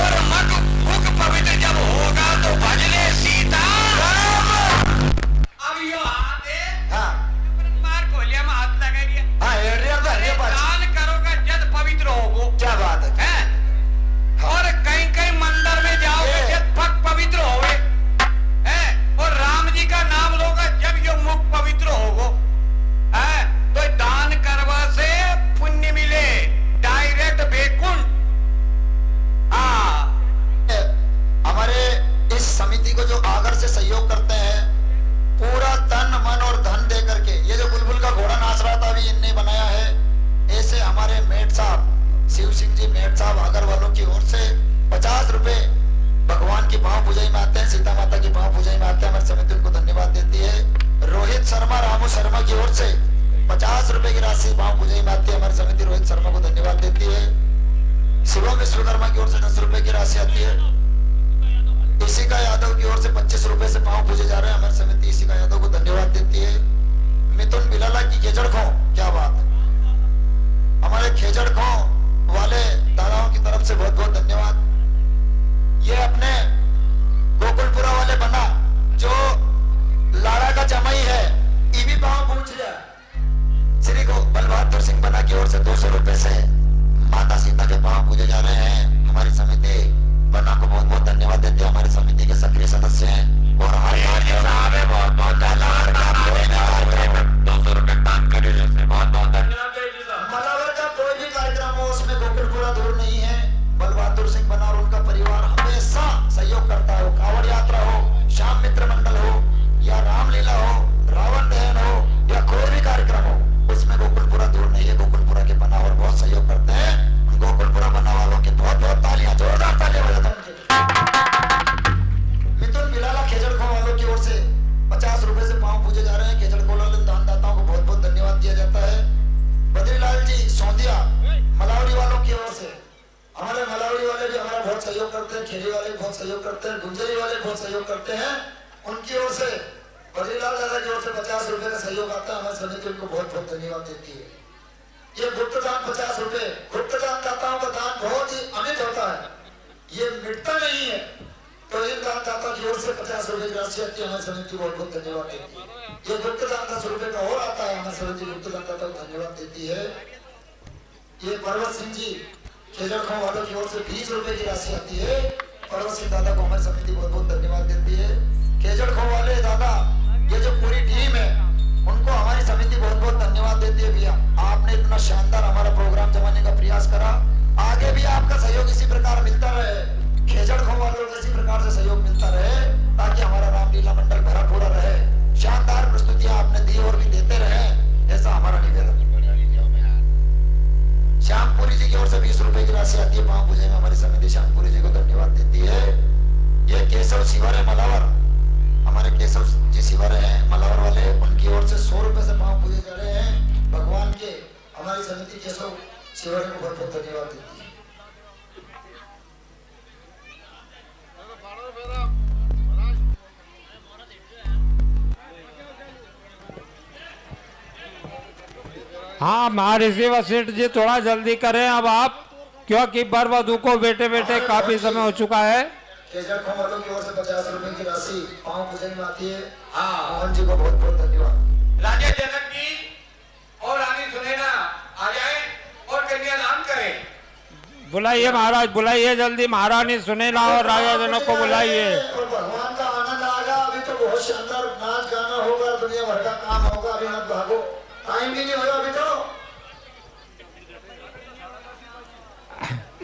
और मुख पवित्र जब होगा तो भजने सीता। अब यो हाथ है, हाँ मार खोलिया में हाथ लगा दिया। हाँ एरिया तो है बात। दान करोगे जब पवित्र होगो। क्या बात है? हैं? और कहीं कहीं मंदिर में जाओगे जब पग पवित्र होगे, हैं? और राम जी का नाम लोगे जब यो मुख पवित्र होगो, हैं? तो दान करवा से पुण्य मिले, डायरेक्ट बेकुंठ। हाँ, हमारे इस समिति को जो आगर से सहयोग करते हैं पूरा तन मन और धन दे करके, ये जो बुलबुल का घोड़ा नाच रहा था अभी इनने बनाया है, ऐसे हमारे मेट साहब शिव सिंह जी मेट साहब आगर वालों की ओर से 50 रुपए भगवान की भाव पूजाई में आते हैं, सीता माता की भाव पूजाई में आते हैं। हमारी समिति उनको धन्यवाद देती है। रोहित शर्मा रामू शर्मा की ओर से 50 रुपए की राशि भाव पूजाई में आती है। हमारी समिति रोहित शर्मा को धन्यवाद देती है। शिवम विश्वकर्मा की ओर से 10 रुपए की राशि आती है। इशिका यादव की ओर से 25 रुपए से पांव पूजे जा रहे हैं। हमारी समिति इशिका यादव को धन्यवाद देती है। मिथुन बिलाला की खेजड़ खो, क्या बात है, हमारे खेजड़ खो वाले दादाओं की तरफ से बहुत बहुत धन्यवाद। ये अपने गोकुलपुरा वाले बना जो लाड़ा का जमाई है, ये भी पांव पूछ लिया। श्री को बलबहादुर सिंह बना की ओर से 200 रुपए से माता सीता के पांव पूजे जा रहे हैं। हमारी समिति बना को बहुत बहुत धन्यवाद देते हैं। हमारी समिति के सक्रिय सदस्य हैं और साहब है बहुत बहुत 200 रुपए दान करे जैसे बहुत बहुत धन्यवाद। मलावर का कोई भी कार्यक्रम हो उसमें गोकुलपुरा दूर नहीं है। बलबहादुर सिंह बना और उनका परिवार हमेशा सहयोग करता है। कांवड़ यात्रा हो, श्याम मित्र मंडल हो या रामलीला हो, रावण दहन हो या कोई भी कार्यक्रम हो, उसमें गोकुलपुरा दूर नहीं है। गोकुलपुरा के बना और बहुत सहयोग करते हैं। गोकुलपुरा बना वालों की बहुत बहुत तालियां, जोरदार तालियां बजाते हैं। मिथुन बिलाला खेजड़ खो वालों की ओर से 50 रुपए से पांव पूजे जा रहे हैं। खेजड़ खो वाले दानदाताओं को बहुत बहुत धन्यवाद दिया जाता है। बद्रीलाल जी सौंदिया मलावड़ी वालों की ओर से, हमारे मलावड़ी वाले भी हमारा बहुत सहयोग करते हैं। खेरी वाले भी बहुत सहयोग करते हैं। गुंजरी वाले बहुत सहयोग करते हैं। उनकी ओर से बद्रीलाल दादा की ओर से 50 रुपए का सहयोग आता है। हमारी समिति उनको बहुत बहुत धन्यवाद देती है। ये गुप्त दान 50 रुपए, गुप्त दान दाताओं का दान बहुत ही अमित होता है, ये मिटता नहीं है। तो इन दानदाता की ओर से 50 रुपए की राशि आती है। हमारी समिति बहुत बहुत धन्यवाद देती है। ये गुप्त दान 10 रुपए का और आता है। हमारी समिति गुप्त दानदाता को धन्यवाद देती है। ये पर्वत सिंह जी खेजड़ खो वालों की ओर से 20 रुपए की राशि आती है। पर्वत सिंह दादा को हमारी समिति बहुत बहुत धन्यवाद देती है। खेजड़ खो वाले दादा, ये जो पूरी टीम है उनको हमारी समिति बहुत बहुत धन्यवाद देती है। भैया आपने इतना शानदार हमारा प्रोग्राम जमाने का प्रयास करा, आगे भी आपका सहयोग इसी प्रकार मिलता रहे। खेजड़ खो वालों को इसी प्रकार से सहयोग मिलता रहे ताकि हमारा रामलीला मंडल भरा पूरा रहे। शानदार प्रस्तुतियां आपने दी और भी देते रहे, ऐसा हमारा निवेदन। श्यामपुरी जी की ओर से 20 रुपए की राशि आती है। पांव पूजे में हमारी समिति श्यामपुरी जी को धन्यवाद देती है। ये केशव शिवर है मलावर, हमारे केशव जी शिवर हैं मलावर वाले, उनकी ओर से 100 रुपए से पांव पूजे जा रहे हैं भगवान के। हमारी समिति केशव शिवर को बहुत बहुत धन्यवाद देती है। हाँ महर्षि वशिष्ठ जी थोड़ा जल्दी करें अब आप, क्योंकि वर वधू को बैठे बैठे काफी समय हो चुका है। केजड़ खो वालों की ओर से 50 रुपए की राशि पांव पूजन में आती है। हाँ मोहन जी को बहुत बहुत धन्यवाद। राजा जनक जी और रानी सुनैना आ जाए और कन्यादान करें। बुलाइए महाराज, बुलाइए जल्दी महारानी सुनैना और राजा जनक को बुलाइए। और भगवान का आनंद आएगा। अभी तो बहुत शानदार नाच गाना होगा, दुनिया भर का काम होगा। अभी मत भागो, टाइम भी नहीं होगा अभी तो।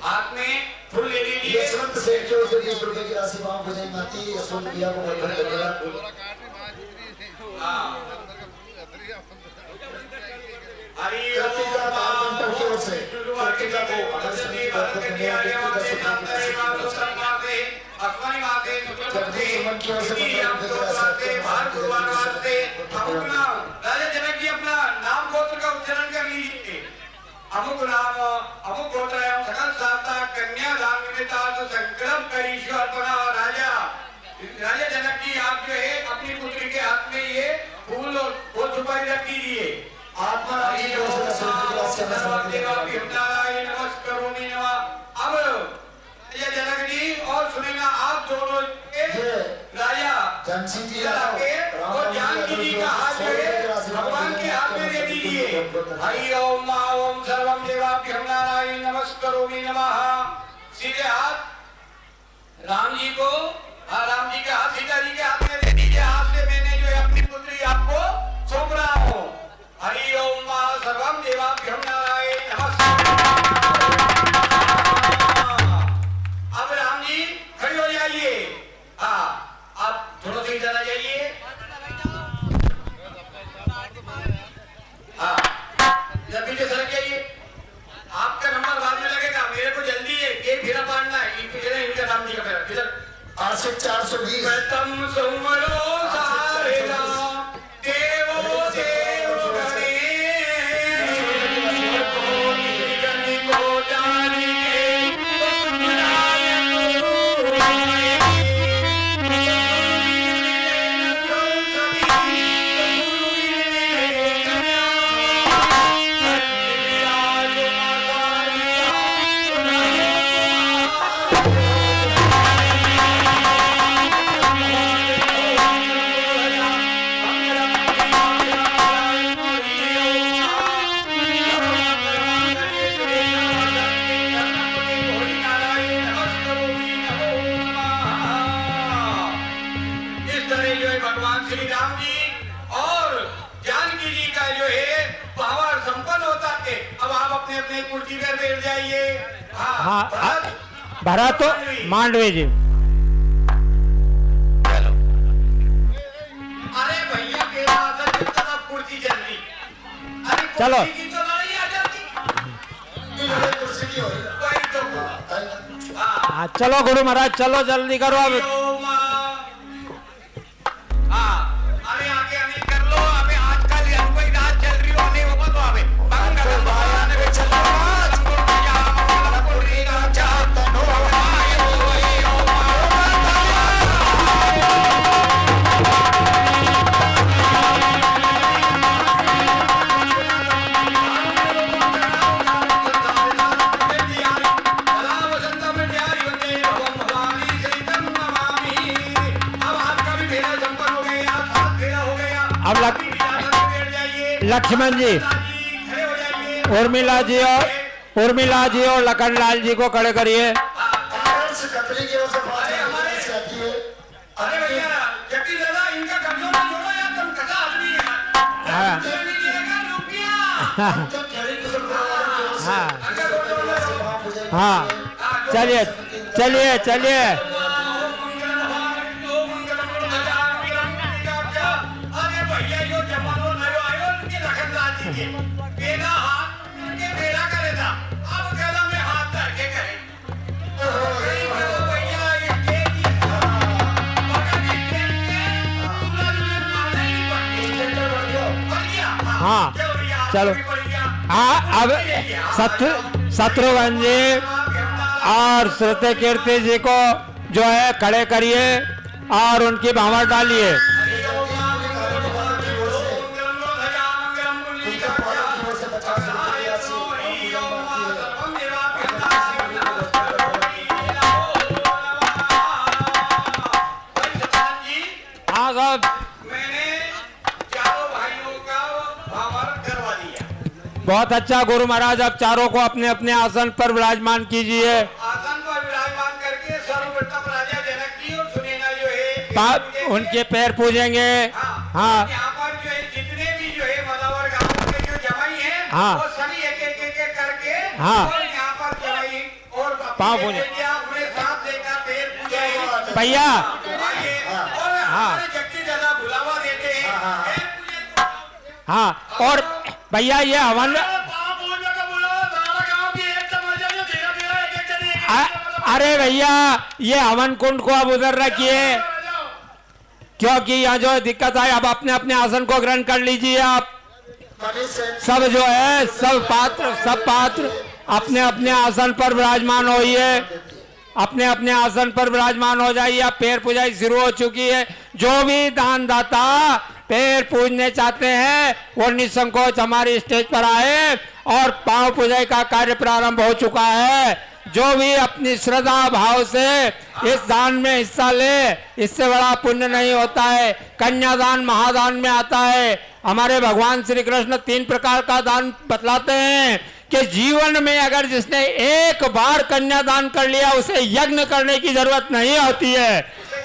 हाथ में फूल ले लीजिए। यशवंत सेठ की ओर से 20 रुपए की राशि पांव पूजन में आती है। यशवंत भैया को बहुत बहुत धन्यवाद। हरि कृतिका ओम कारपेंटर की ओर से कृतिका को कृतिका हमारे समिति का बहुत धन्यवाद राजा जनक जी अपना नाम गोत्र का उच्चारण कर लीजिए। अमुक नाम अमुक गोत्र एवं सकल साता कन्या दान निमित्तार्थ संकल्प करीश्वर अर्पणा। राजा राजा जनक जी आप जो है अपनी पुत्री के हाथ में ये फूल और फूल सुपारी रख दीजिए। आत्मा राजी की ओर से समिति का समिति नमस्कारोमि नमः। अब राजा जनक जी और सुनेगा आप दोनों राजा जनसिंह जी और जानकी जी का हाथ जो है भगवान के हाथ में दे दीजिए। हरि ओम ओम सर्वम देवाभ्यं नारायण नमस्कारोमि नमः। सीधे हाथ राम जी को राम जी के हाथ सीता जी के हाथ में दे दीजिए। हाथ से मैंने जो है अपनी पुत्री आपको सौंप रहा हूँ। हरि ओम सर्वम देवाभ्यं नारायण नमस्कार। अब राम जी खड़े हो जाइए। हाँ आप थोड़ा सा इधर आ जाइए। हाँ जब पीछे सरक जाइए। आपका नंबर बाद में लगेगा, मेरे को जल्दी है एक फेरा पाड़ना है। इनका राम जी का फेरा इधर आशिक 420 प्रथम सुमरो सारेगा देवो देव गणेश को जानी के सुनाय भगवान श्री राम जी और जानकी जी का जो है पावर संपन्न होता है। अब आप अपने अपने कुर्सी पर बैठ जाइए। हाँ भरत मांडवी जी। अरे भैया के पास अब कुर्सी चल रही। अरे चलो। कुर्सी की तो लड़ाई आ जाती। कुर्सी की हो रही वही तो। हाँ चलो गुरु महाराज चलो जल्दी करो अब। अरे आगे हमें कर लो। अबे आजकल हमको ही रात चल रही हो नहीं होगा तो अबे मंगल भगवान में चल अब लक्ष्मण जी उर्मिला जी और लखनलाल जी को खड़े करिए। कतरी की ओर से बात आती है। अरे भैया जबकि दादा इनका कब्जों में जोड़ो यार, तुम कसा आदमी है। हाँ। तो नहीं देगा रुपया। तो खड़ी की ओर से हाँ बात हाँ चलिए चलिए चलिए। अरे भैया यो जमानो नयो आयो इनके लखनलाल जी के बेना हाथ के बेरा करे था। अब कहला में हाथ धर के करे। भैया ये हाँ चलो। हाँ अब शत्रुघ्न जी और श्रुति कीर्ति जी को जो है खड़े करिए और उनकी भावर डालिए। हाँ साहब मैंने चारों भाइयों का भावर करवा दिया। बहुत अच्छा गुरु महाराज। अब चारों को अपने अपने आसन पर विराजमान कीजिए। आसन पर विराजमान करके सर्वप्रथम राजा जनक जी और सुनैना जो है उनके पैर पूजेंगे। हाँ यहाँ पर जो है जितने भी जो है मलावर गांव के जो जमाई हैं हाँ। वो सभी एक एक करके हाँ। और यहाँ पर जमाई और पाँव पूजे। अपने साथ लेकर पैर पूजे भैया और हाँ। हमारे जगती दादा बुलावा देते हैं। पैर पूजे। हाँ और भैया ये हवन पाँव पूजने का बोलो, सारा गांव की एक समझ जाइए, धीरे-धीरे एक-एक जन एक-एक अरे भैया ये हवन कुंड को अब उधर रखिए, क्योंकि यहाँ जो दिक्कत है, अब अपने अपने आसन को ग्रहण कर लीजिए। आप मनीष सेन सब जो है सब पात्र अपने अपने आसन पर विराजमान होइए, अपने अपने आसन पर विराजमान हो जाइए। अब पैर पूजाई शुरू हो चुकी है। जो भी दान दाता पैर पूजने चाहते हैं वो निसंकोच हमारी स्टेज पर आए और पांव पूजाई का कार्य प्रारंभ हो चुका है। जो भी अपनी श्रद्धा भाव से इस दान में हिस्सा ले, इससे बड़ा पुण्य नहीं होता है। कन्यादान महादान में आता है। हमारे भगवान श्री कृष्ण 3 प्रकार का दान बतलाते हैं कि जीवन में अगर जिसने एक बार कन्यादान कर लिया उसे यज्ञ करने की जरूरत नहीं होती है।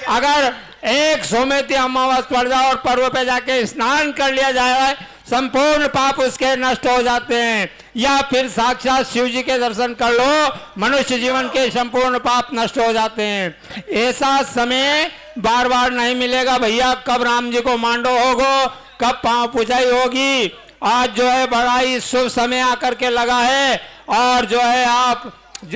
अगर एक सोमेती अमावस पड़ जाए और पर्व पे जाके स्नान कर लिया जाए, संपूर्ण पाप उसके नष्ट हो जाते हैं। या फिर साक्षात शिव जी के दर्शन कर लो, मनुष्य जीवन के संपूर्ण पाप नष्ट हो जाते हैं। ऐसा समय बार बार नहीं मिलेगा भैया। कब राम जी को मांडो होगो, कब पांव पूजाई होगी। आज जो है बड़ा ही शुभ समय आकर के लगा है। और जो है आप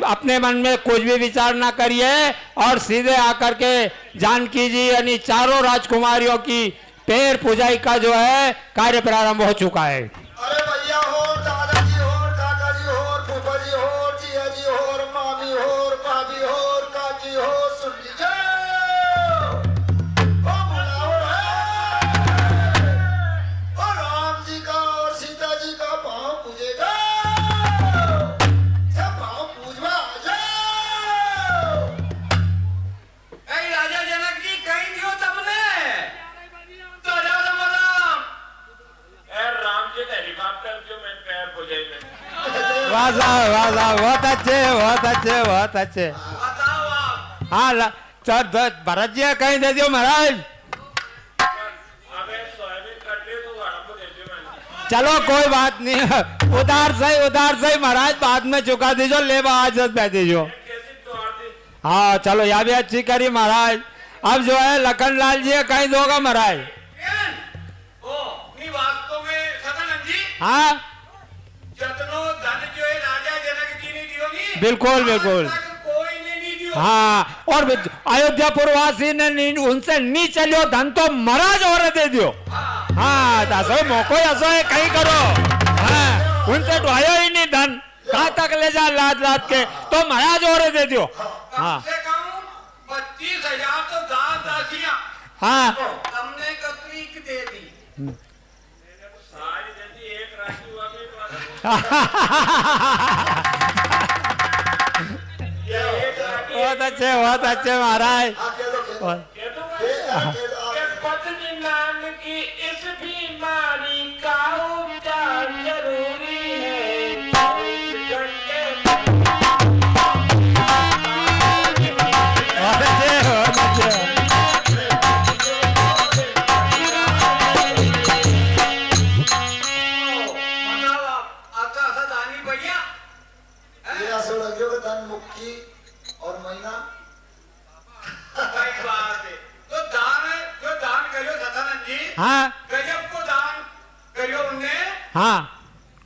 अपने मन में कुछ भी विचार ना करिए और सीधे आकर के जानकी जी यानी चारों राजकुमारियों की पैर पूजाई का जो है कार्य प्रारंभ हो चुका है। अरे भैया हो, दादाजी हो, काकाजी हो, फूफा जी हो, जिया जी हो, मामी हो, भाभी हो, काकी हो, सुन लीजिए। ओ बुलाओ रे। ओ राम जी का और सीता जी का पाँव पूजेगा। सब पाँव पूजवा आ जाओ। ऐ राजा जनक जी कहीं दियो तमने तो जाओ समाधान। राम जी का हेलीकॉप्टर जो मैं पैर पूजे में वाह साहब, वाह साहब, बहुत अच्छे बहुत अच्छे बहुत अच्छे। बताओ आप। हाँ भरत जी कहीं दे दियो महाराज। अबे सोयाबीन कट ली तो आराम दे दियो मैंने। चलो कोई बात नहीं, उधार सही महाराज, बाद में चुका दीजो, ले आज दे दीजो। कैसी तोड़ दी। हाँ चलो यह भी अच्छी करी महाराज। अब जो है लखन लाल जी कहीं दोगा महाराज। ओ नहीं वास्तव में सदानंद जी हाँ जतनो धन जो है राजा जनक जी ने दियोगी बिल्कुल बिल्कुल। आज तक कोई ने नहीं दियो। हाँ और अयोध्यापुर वासी ने उनसे नहीं चलियो धन तो महाराज और दे दियो। हाँ ऐसा मौको ऐसा है कहीं करो। हाँ उनसे तो आयो ही नहीं धन, कहाँ तक ले जा लाद के, तो महाराज और दे दियो। हाँ कम से कम 25,000 तो दान दासियां हाँ हमने कतरी की दे दी। सारी जल्दी एक राशि हुआ भी बहुत अच्छे महाराज। हाँ, कह दो, कह दो। ये तो कह दो, के पत्नी नाम की इस बीमारी का उपचार जरूरी है। 24 घंटे बहुत अच्छे। बताओ आप आपका सदानी भैया ये असो लगियो के धन मुक्की और महीना सही बात है। तो जो दान करियो सदानंद जी हाँ गजब को दान करियो उनने। हाँ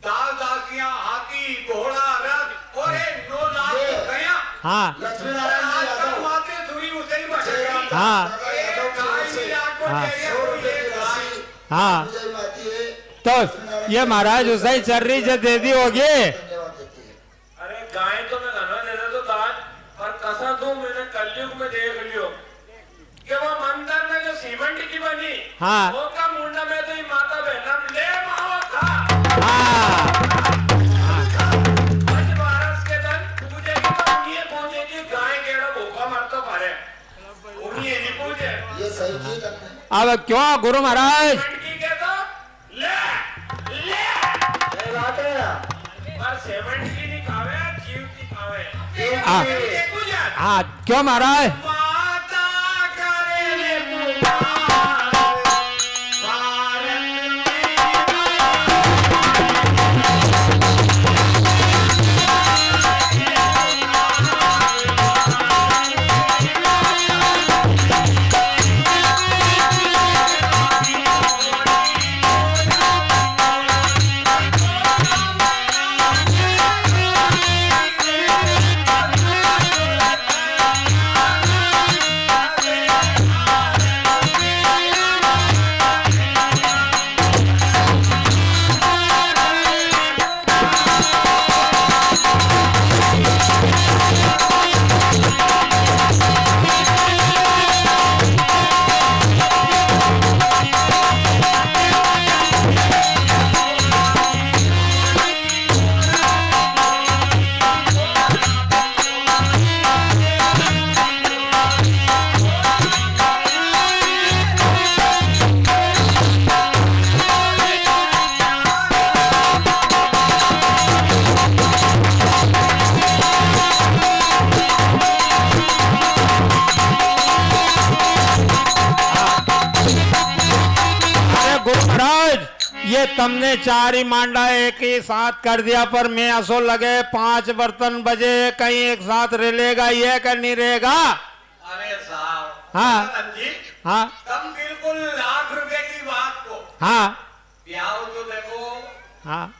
दाल दासियां हाथी घोड़ा रथ और 9 लाख गया। हाँ लक्ष्मी नारायण जी आजकल यादव माते थोड़ी उसे ही बचेगी। हाँ एक गाय भी आपको हाँ। चाहिए कोई एक गाय। हाँ जय माती है, तो ये महाराज उसे ही चल रही जो दे दी होगी। धन्यवाद देती है। अरे गाय तो मैं धनवा दे दे तो दान और कसा तो मैंने कलयुग में देख लियो कि वो मंदिर में जो सीमेंट की बनी हाँ। वो का मुंडा में तो ही माता बहना ले मावा था। हाँ आज बारस के दिन पूजे की तो ये पूजे की गाय केड़ा भूखा मर तो पारे उन्हीं नहीं पूजे ये सही की तुमने। अब क्यों गुरु महाराज। सीमेंट की के तो ले ये बात है। पर सीमेंट की नहीं खावे जीव की खावे। हाँ पूजा हाँ क्यों महाराज। माता करे पुकार भारत में ये तुमने 4 ही मांडा एक ही साथ कर दिया, पर मैं असो लगे 5 बर्तन बजे कहीं एक साथ रेलेगा ये कर नहीं रहेगा। अरे साहब, हाँ। नंदन जी, हाँ तुम बिल्कुल लाख रुपए की बात को हाँ ब्याह तो देखो, हाँ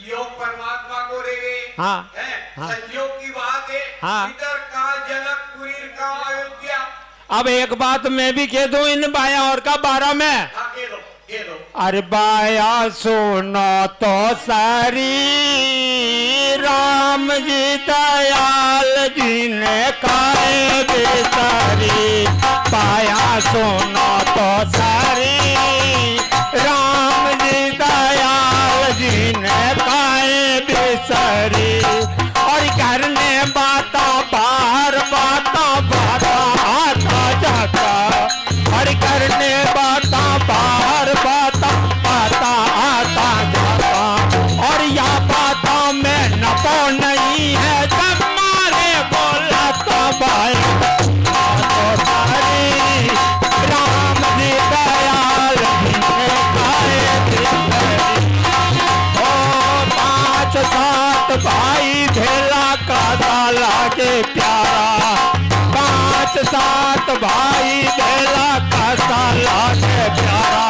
योग परमात्मा को रेवे हाँ, है, हाँ। संयोग की बात है। हाँ। इधर का जनकपुरी का अयोध्या। अब एक बात मैं भी कह दूं इन बाया और का 12 में। हाँ, कह दो, कह दो। अरे बाया सुनो तो सारी, राम जी दयाल जी ने काहे बेसारी। बाया सुनो तो सारी, राम जी दयाल जी ने काहे बेसारी। और करने बाता बाहर बाता बाता आता जाता, और करने बाता बाहर बाता बाता आता जाता। और या बाता में नफो नहीं है, जब मारे बोला तो भाई तो सारी, राम जी दयाल जी ने काहे बेसारी। ओ 5 7 भाई भेला का लागे प्यारा, 5 7 भाई भेला का लागे प्यारा।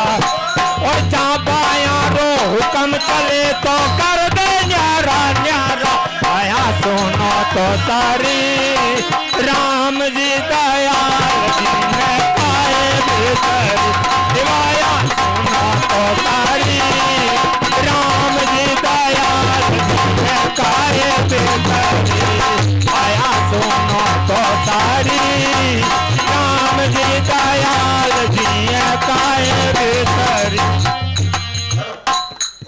और जहाँ बाया रो हुक्म चले तो कर दे न्यारा न्यारा। आया सुनो तो सारी, राम जी दयाल जी ने काहे बेसारी। दिवाया सुनो तो सारी, राम जी दयाल जी ने काहे बेसारी। आया सुनो तो सारी, राम जी दयाल जी ने काहे बेसारी।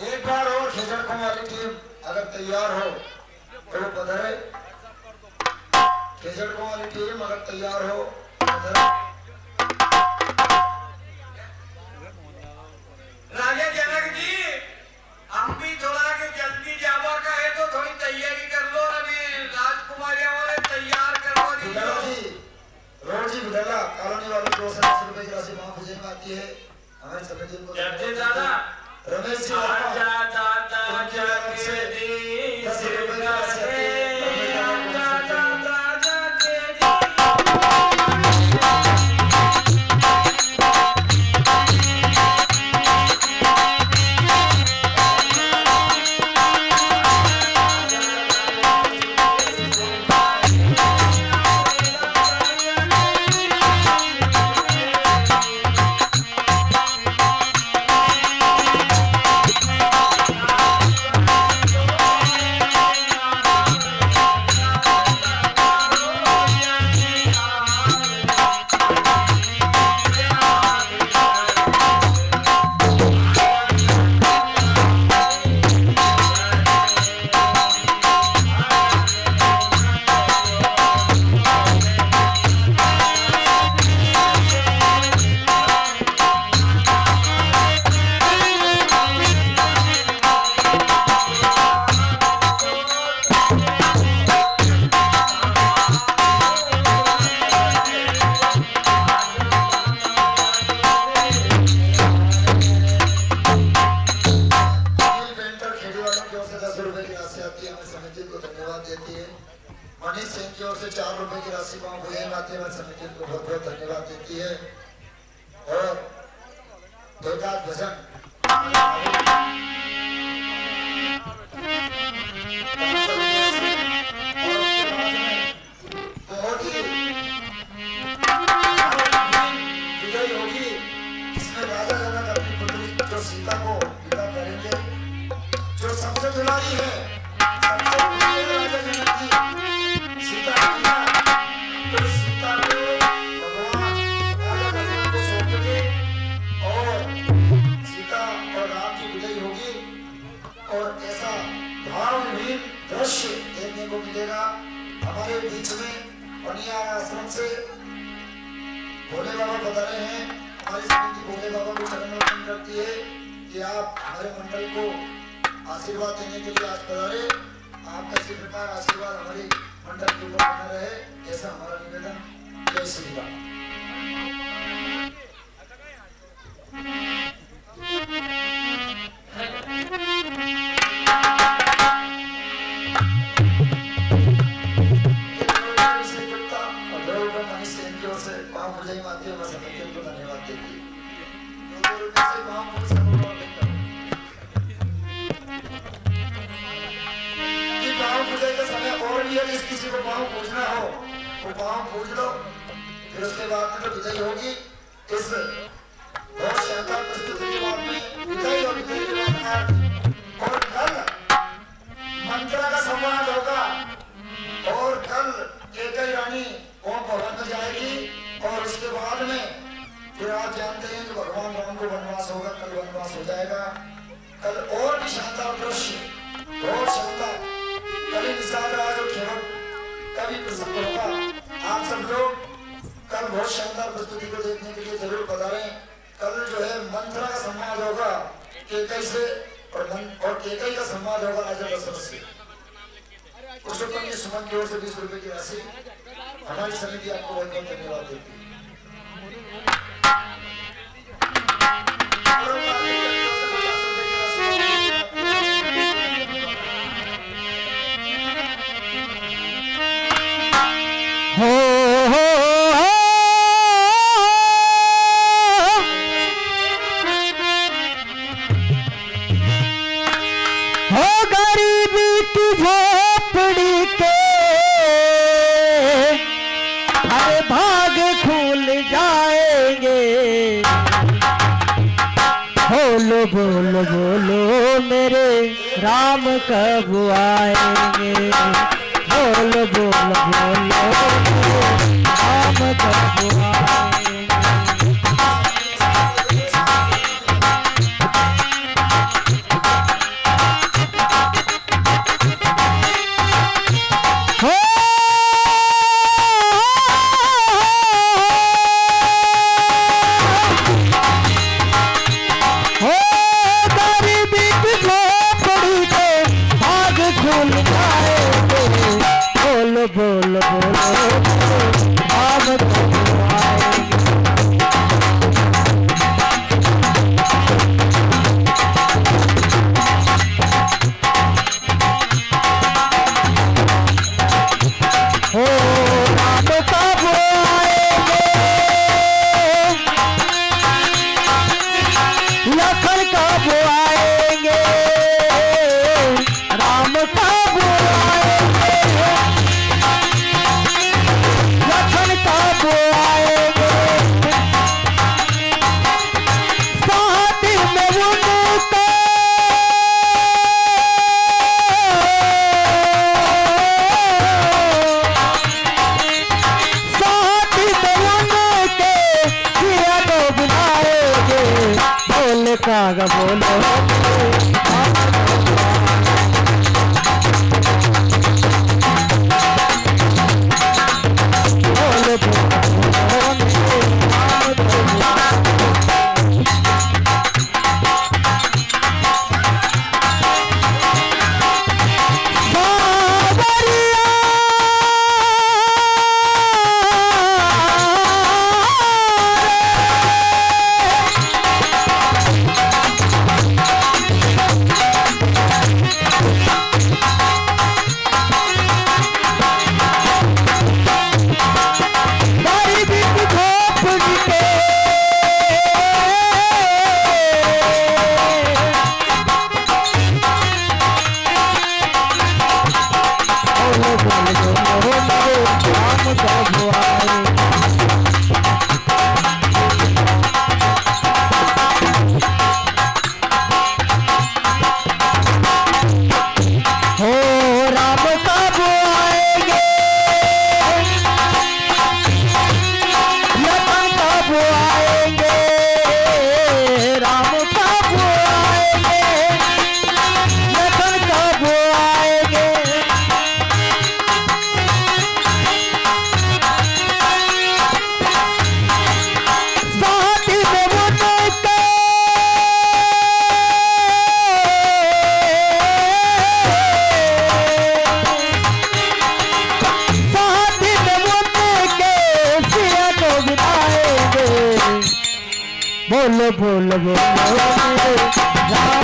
एक बार और खेजड़कों वाली टीम अगर तैयार हो तो पधरे। खेजड़कों वाली टीम अगर तैयार हो पधरे। राजा जनक जी, हम भी थोड़ा के जल्दी जावा का है तो थोड़ी तैयारी कर लो। हमें राजकुमारियां वाले तैयार करवा विदला दीजिए। जी, रोड जी विदला कॉलोनी वालों को 280 रुपए की राशि वहां भेजने में आती है हमारे समिति को। जल्दी दादा, रमेश जी आजा दादा जाके दी 10 रुपए की राशि आती है। आजा दादा जाके दी। मनीष सिंह की ओर से 4 रुपए की राशि को भोजन माध्यम समिति को बहुत बहुत धन्यवाद देती है। और देवदास भजन बहुत ही विजय होगी, जिसमें राजा जनक अपनी पुत्री जो सीता को विदा करेंगे, जो सबसे दुलारी है, सबसे प्रिय राजा जनक की सीता की है, तो सीता को भगवान राजा दशरथ को सौंपेंगे और सीता और राम की विदाई होगी। और ऐसा भावहीन दृश्य देखने को मिलेगा हमारे बीच में। बनिया आश्रम से भोले बाबा पधारे हैं। हमारी समिति भोले बाबा को चरण वंदन करती है कि आप हमारे मंडल को आशीर्वाद देने के लिए आज पधारे। आपका इसी प्रकार आशीर्वाद हमारी मंडल के ऊपर बना रहे, ऐसा हमारा निवेदन। जय श्री राम। बोलने से वहां मुझे समझ नहीं आता कि पाँव पूजने के समय और भी यदि किसी को पाँव पूजना हो वो पाँव पूज लो, फिर उसके बाद में जो विदाई होगी इस बहुत शानदार प्रस्तुति के बाद में विदाई और विदाई के बाद आरती और कल मंत्रा का संवाद होगा और कल केकई रानी ओम भवन में जाएगी और उसके बाद में फिर आप जानते हैं कि भगवान राम को वनवास होगा, कल वनवास हो जाएगा। कल और भी शानदार दृश्य बहुत शानदार कवि निषाद राज और खेवक कवि प्रसन्न होगा। आप सब लोग कल बहुत शानदार प्रस्तुति को देखने के लिए जरूर पधारें। कल जो है मंत्रा का संवाद होगा केकई से और केकई का संवाद होगा राजा दशरथ से। पुरुषोत्तम जी सुमन की ओर से 20 रुपए की राशि हमारी समिति आपको बहुत बहुत धन्यवाद देती है। बोलो बोलो मेरे राम कब आएंगे, बोलो बोलो बोलो राम कब आएंगे। बोलो बोलो आप हो राम कब आएंगे, लखन कब आएंगे, राम कब आएंगे, कब आएंगे, साथ में उनका साथ में उनके किया तो बुलाएंगे, बोले कागा बोलो बोलो बोलो बोलो राम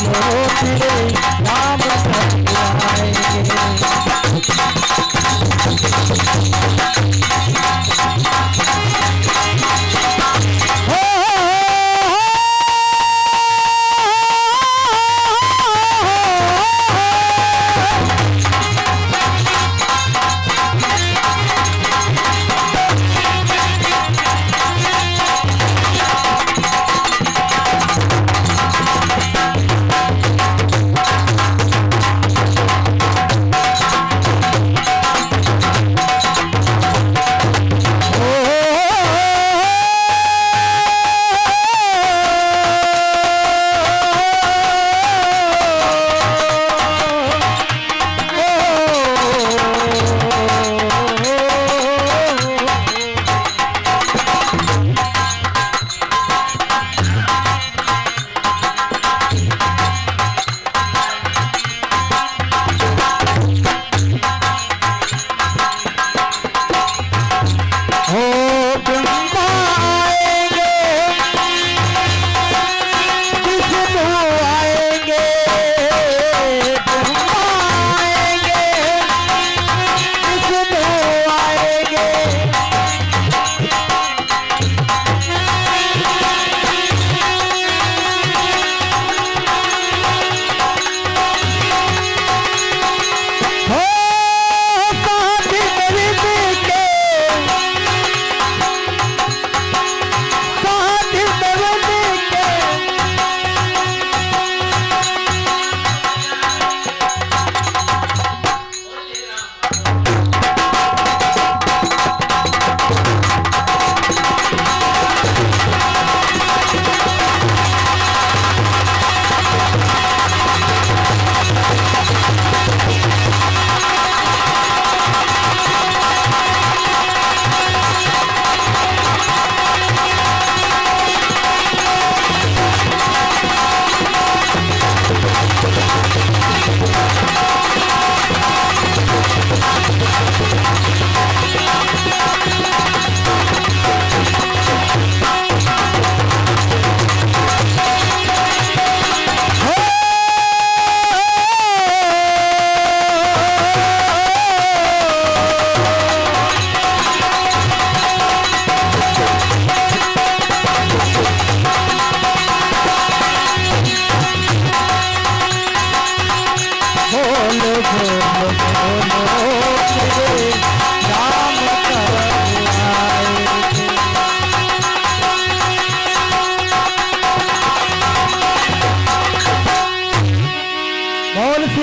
मेरे राम कर आएंगे।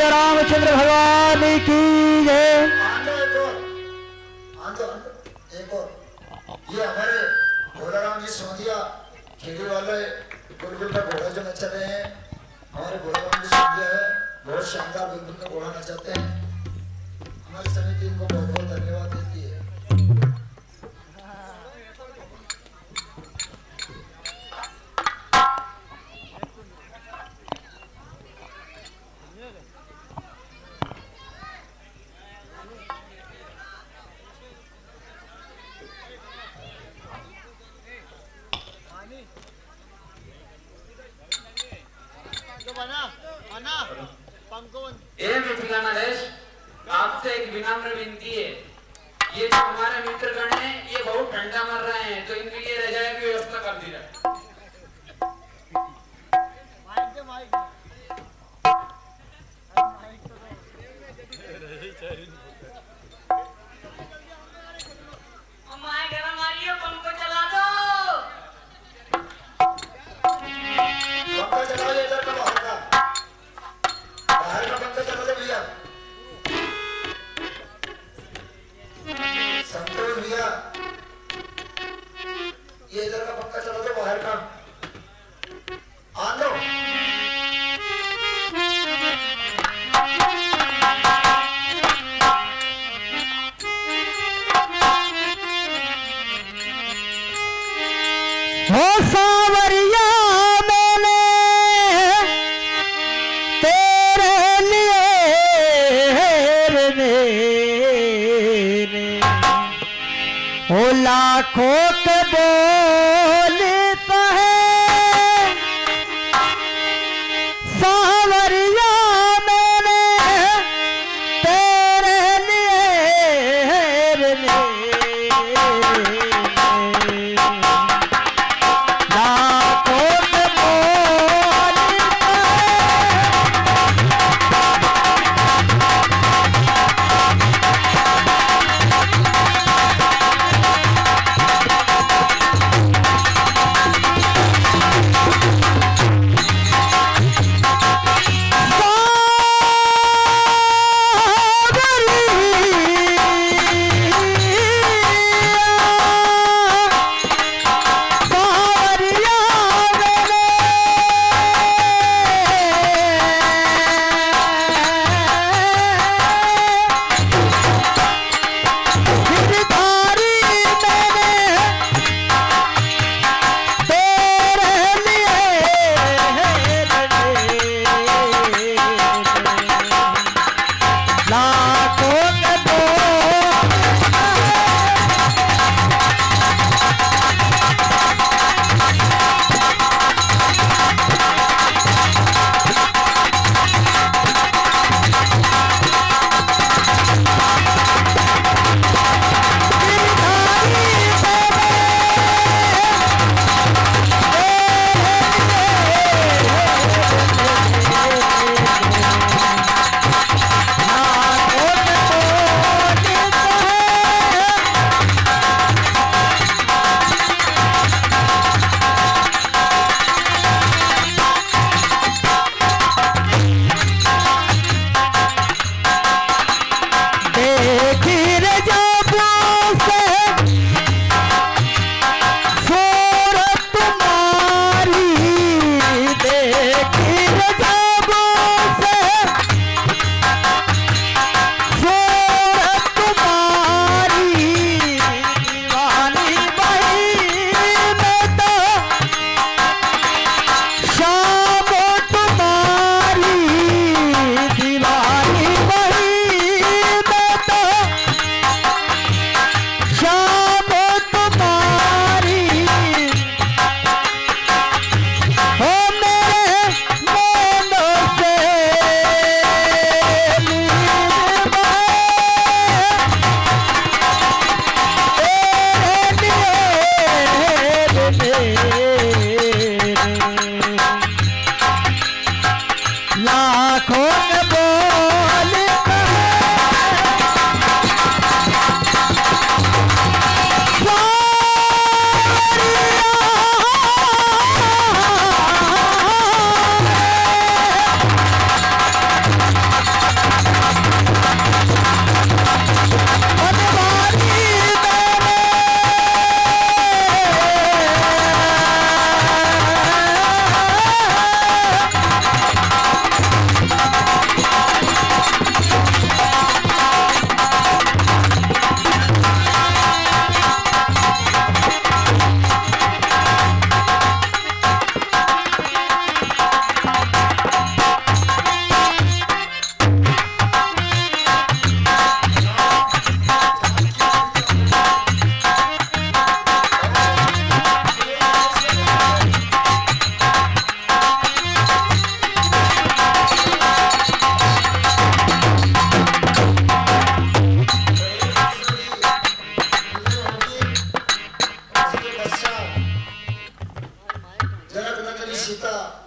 रामचंद्र भगवान की जय। एक और ये हमारे भोलाराम जी सोंधिया खेड़ी वाले गुरुकुल का घोड़ा जो नचा रहे हैं, हमारे भोलाराम जी सोंधिया है, बहुत शानदार गुरुकुल का घोड़ा नचाते हैं। हमारी समिति इनको बहुत बहुत धन्यवाद देती है। ए मिथिला नरेश, आपसे एक विनम्र विनती है। ये जो हमारे मित्रगण हैं, ये बहुत ठंडा मर रहे हैं, तो इनके लिए रजाई की व्यवस्था कर दी जाए। हमारे घर हमारी पंखो चला दो। पंखा चला दो, इधर का बाहर का, बाहर का पंखा चला दो भैया। संतोष भैया, ये इधर का पंखा चला दो, बाहर का आन दो। हो सावरिया मैंने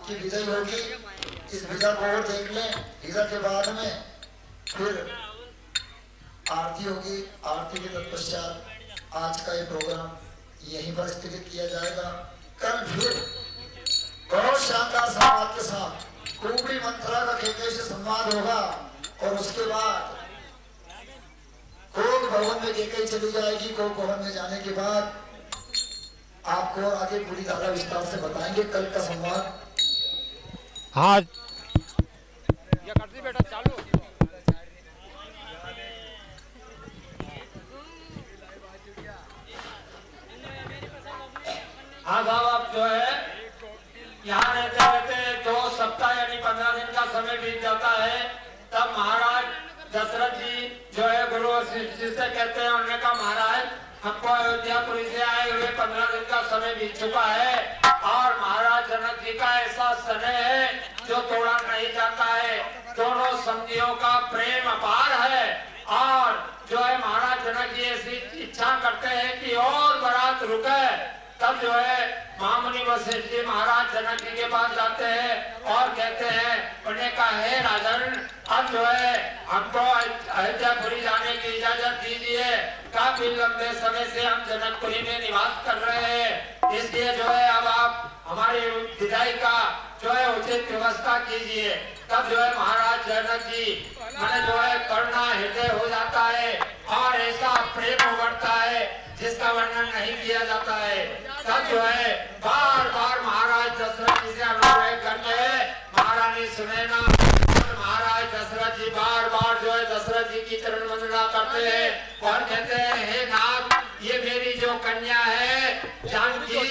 आपकी विदाई होगी। इस विदा को और देख लें। विदा के बाद में फिर आरती होगी। आरती के तत्पश्चात आज का ये प्रोग्राम यहीं पर स्थगित किया जाएगा। कल फिर बहुत शानदार संवाद के साथ कुंबड़ी मंत्रा का खेते से संवाद होगा और उसके बाद कोक भवन में केकई चली जाएगी। कोक भवन में जाने के बाद आपको और आगे पूरी दादा विस्तार से बताएंगे कल का संवाद। हाँ हाँ साहब, आप जो है यहाँ रहते रहते 2 सप्ताह यानी 15 दिन का समय बीत जाता है। तब महाराज दशरथ जी जो है गुरु वशिष्ठ जी से कहते हैं, उन्होंने कहा महाराज हमको अयोध्यापुरी से आए हुए 15 दिन का समय बीत चुका है और महाराज जनक जी का ऐसा स्नेह है जो तोड़ा नहीं जाता है। दोनों समझियों का प्रेम अपार है और जो है महाराज जनक जी ऐसी इच्छा करते हैं कि और बारात रुके। तब जो है महामुनि वशिष्ठ जी महाराज जनक जी के पास जाते हैं और कहते हैं, उन्हें कहा है राजन अब जो है हमको अयोध्यापुरी जाने की इजाजत दीजिए। काफी लंबे समय से हम जनकपुरी में निवास कर रहे हैं, इसलिए जो है अब आप हमारी विदाई का जो है उचित व्यवस्था कीजिए। तब जो है महाराज जनक जी मैंने जो है करुणा हृदय हो जाता है और ऐसा प्रेम उमड़ता है जिसका वर्णन नहीं किया जाता है। तब जो है बार बार महाराज दशरथ जी से अनुरोध करते हैं, महारानी सुनैना और महाराज दशरथ जी बार बार जो है दशरथ जी की चरण वंदना करते हैं और कहते हैं, हे नाथ ये मेरी जो कन्या है जानकी,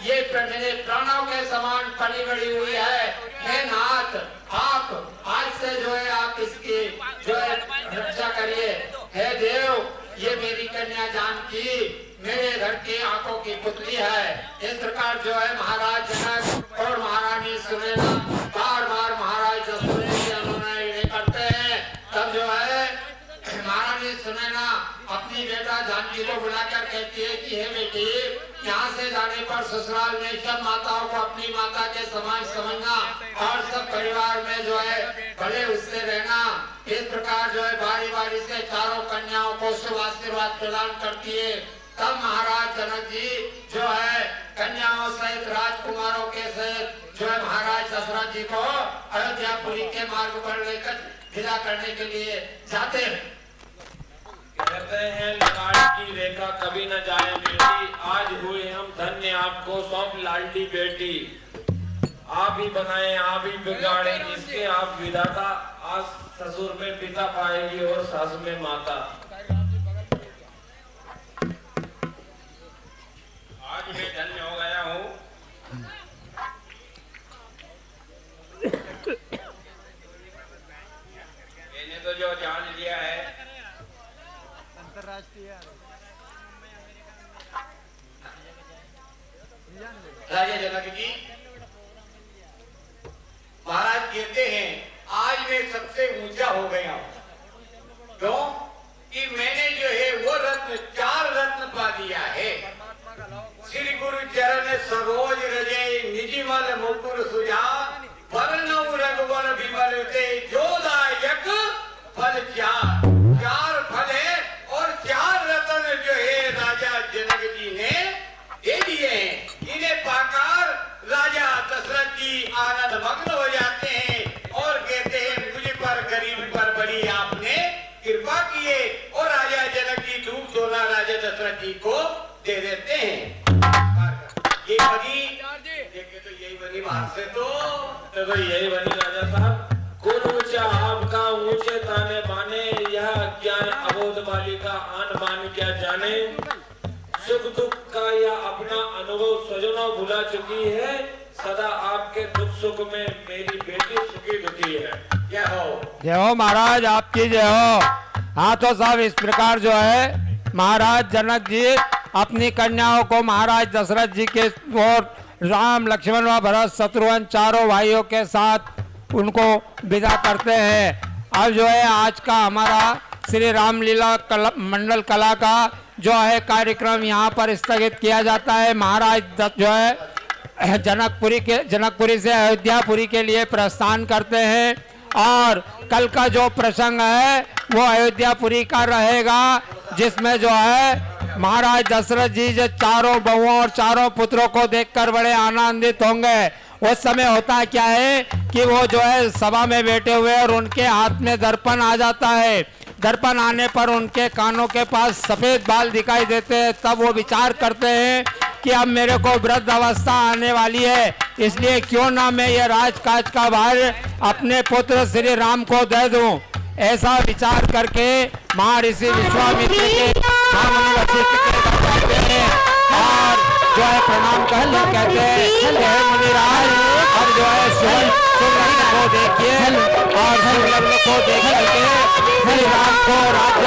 ये मेरे प्राणों के समान पली बड़ी हुई है। हे नाथ आप आज से जो है आप इसकी जो है रक्षा करिए। हे देव ये मेरी कन्या जानकी मेरे घर की आंखों की पुतली है। इस प्रकार जो है महाराज जनक और महारानी सुनैना बार बार महाराज दशरथ जी अनुनय करते हैं। तब जो है महारानी सुनैना अपनी बेटा जानकी को बुलाकर कहती है कि हे बेटी, यहाँ से जाने पर ससुराल में सब माताओं को अपनी माता के समान समझना और सब परिवार में जो है बड़े उससे रहना। इस प्रकार जो है बारी बारी से चारों कन्याओं को शुभ आशीर्वाद प्रदान करती है। तब महाराज जनक जी जो है कन्याओं सहित राजकुमारों के सहित जो है महाराज दशरथ जी को अयोध्यापुरी के मार्ग पर लेकर विदा करने के लिए जाते हैं। कहते हैं लाल की रेखा कभी न जाए बेटी, आज हुए हम धन्य आपको सौंप लाडली बेटी। आप ही बनाए आप ही बिगाड़े इसके आप विधाता। आज ससुर में पिता पाएगी और सास में माता। आज मैं धन्य हो गया हूँ। मैंने तो जो जान लिया है राजा जनक जी महाराज कहते हैं, आज मैं सबसे ऊंचा हो गया हूं। क्यों कि मैंने जो है वो रत्न 4 रत्न पा दिया है। श्री गुरु चरण सरोज रजे निजिमल मुकुर सुजा वरनऊ रघुवर विमल ते जोदायक फल 4 फल है और 4 रत्न जो है राजा जनक जी ने दे दिए हैं। इन्हें पाकर राजा दशरथ जी आनंद मग्न हो जाते हैं और कहते हैं, मुझ पर गरीब पर बड़ी आपने कृपा की है। और राजा जनक जी दूध सोना राजा दशरथ जी को दे देते हैं। ये बनी देखे तो यही बनी बाहर से तो यही बनी राजा साहब। कुल ऊंचा आपका ऊंचे ताने बाने, यह ज्ञान अबोध बालिका आन बान क्या जाने। सुख दुख का यह अपना अनुभव स्वजनों भुला चुकी है। सदा आपके दुख सुख में मेरी बेटी सुखी दुखी है। जय हो महाराज, आपकी जय हो। हाँ तो साहब इस प्रकार जो है महाराज जनक जी अपनी कन्याओं को महाराज दशरथ जी के और राम लक्ष्मण व भरत शत्रुघ्न चारों भाइयों के साथ उनको विदा करते हैं। अब जो है आज का हमारा श्री रामलीला मंडल कला का जो है कार्यक्रम यहाँ पर स्थगित किया जाता है। महाराज जो है जनकपुरी से अयोध्यापुरी के लिए प्रस्थान करते हैं। और कल का जो प्रसंग है वो अयोध्यापुरी का रहेगा, जिसमें जो है महाराज दशरथ जी जो चारों बहुओं और चारों पुत्रों को देखकर बड़े आनंदित होंगे। उस समय होता क्या है कि वो जो है सभा में बैठे हुए और उनके हाथ में दर्पण आ जाता है। दर्पण आने पर उनके कानों के पास सफेद बाल दिखाई देते हैं। तब वो विचार करते हैं कि अब मेरे को वृद्ध अवस्था आने वाली है, इसलिए क्यों ना मैं ये राजकाज का भार अपने पुत्र श्री राम को दे दूं। ऐसा विचार करके महर्षि विश्वामित्र के महामुनि वशिष्ठ के घर जाते हैं और जो है प्रणाम करके कहते हैं हे मुनिराज, अब जो है शुभ लग्न को देखिए और शुभ लग्न को देख करके श्री राम को राज्य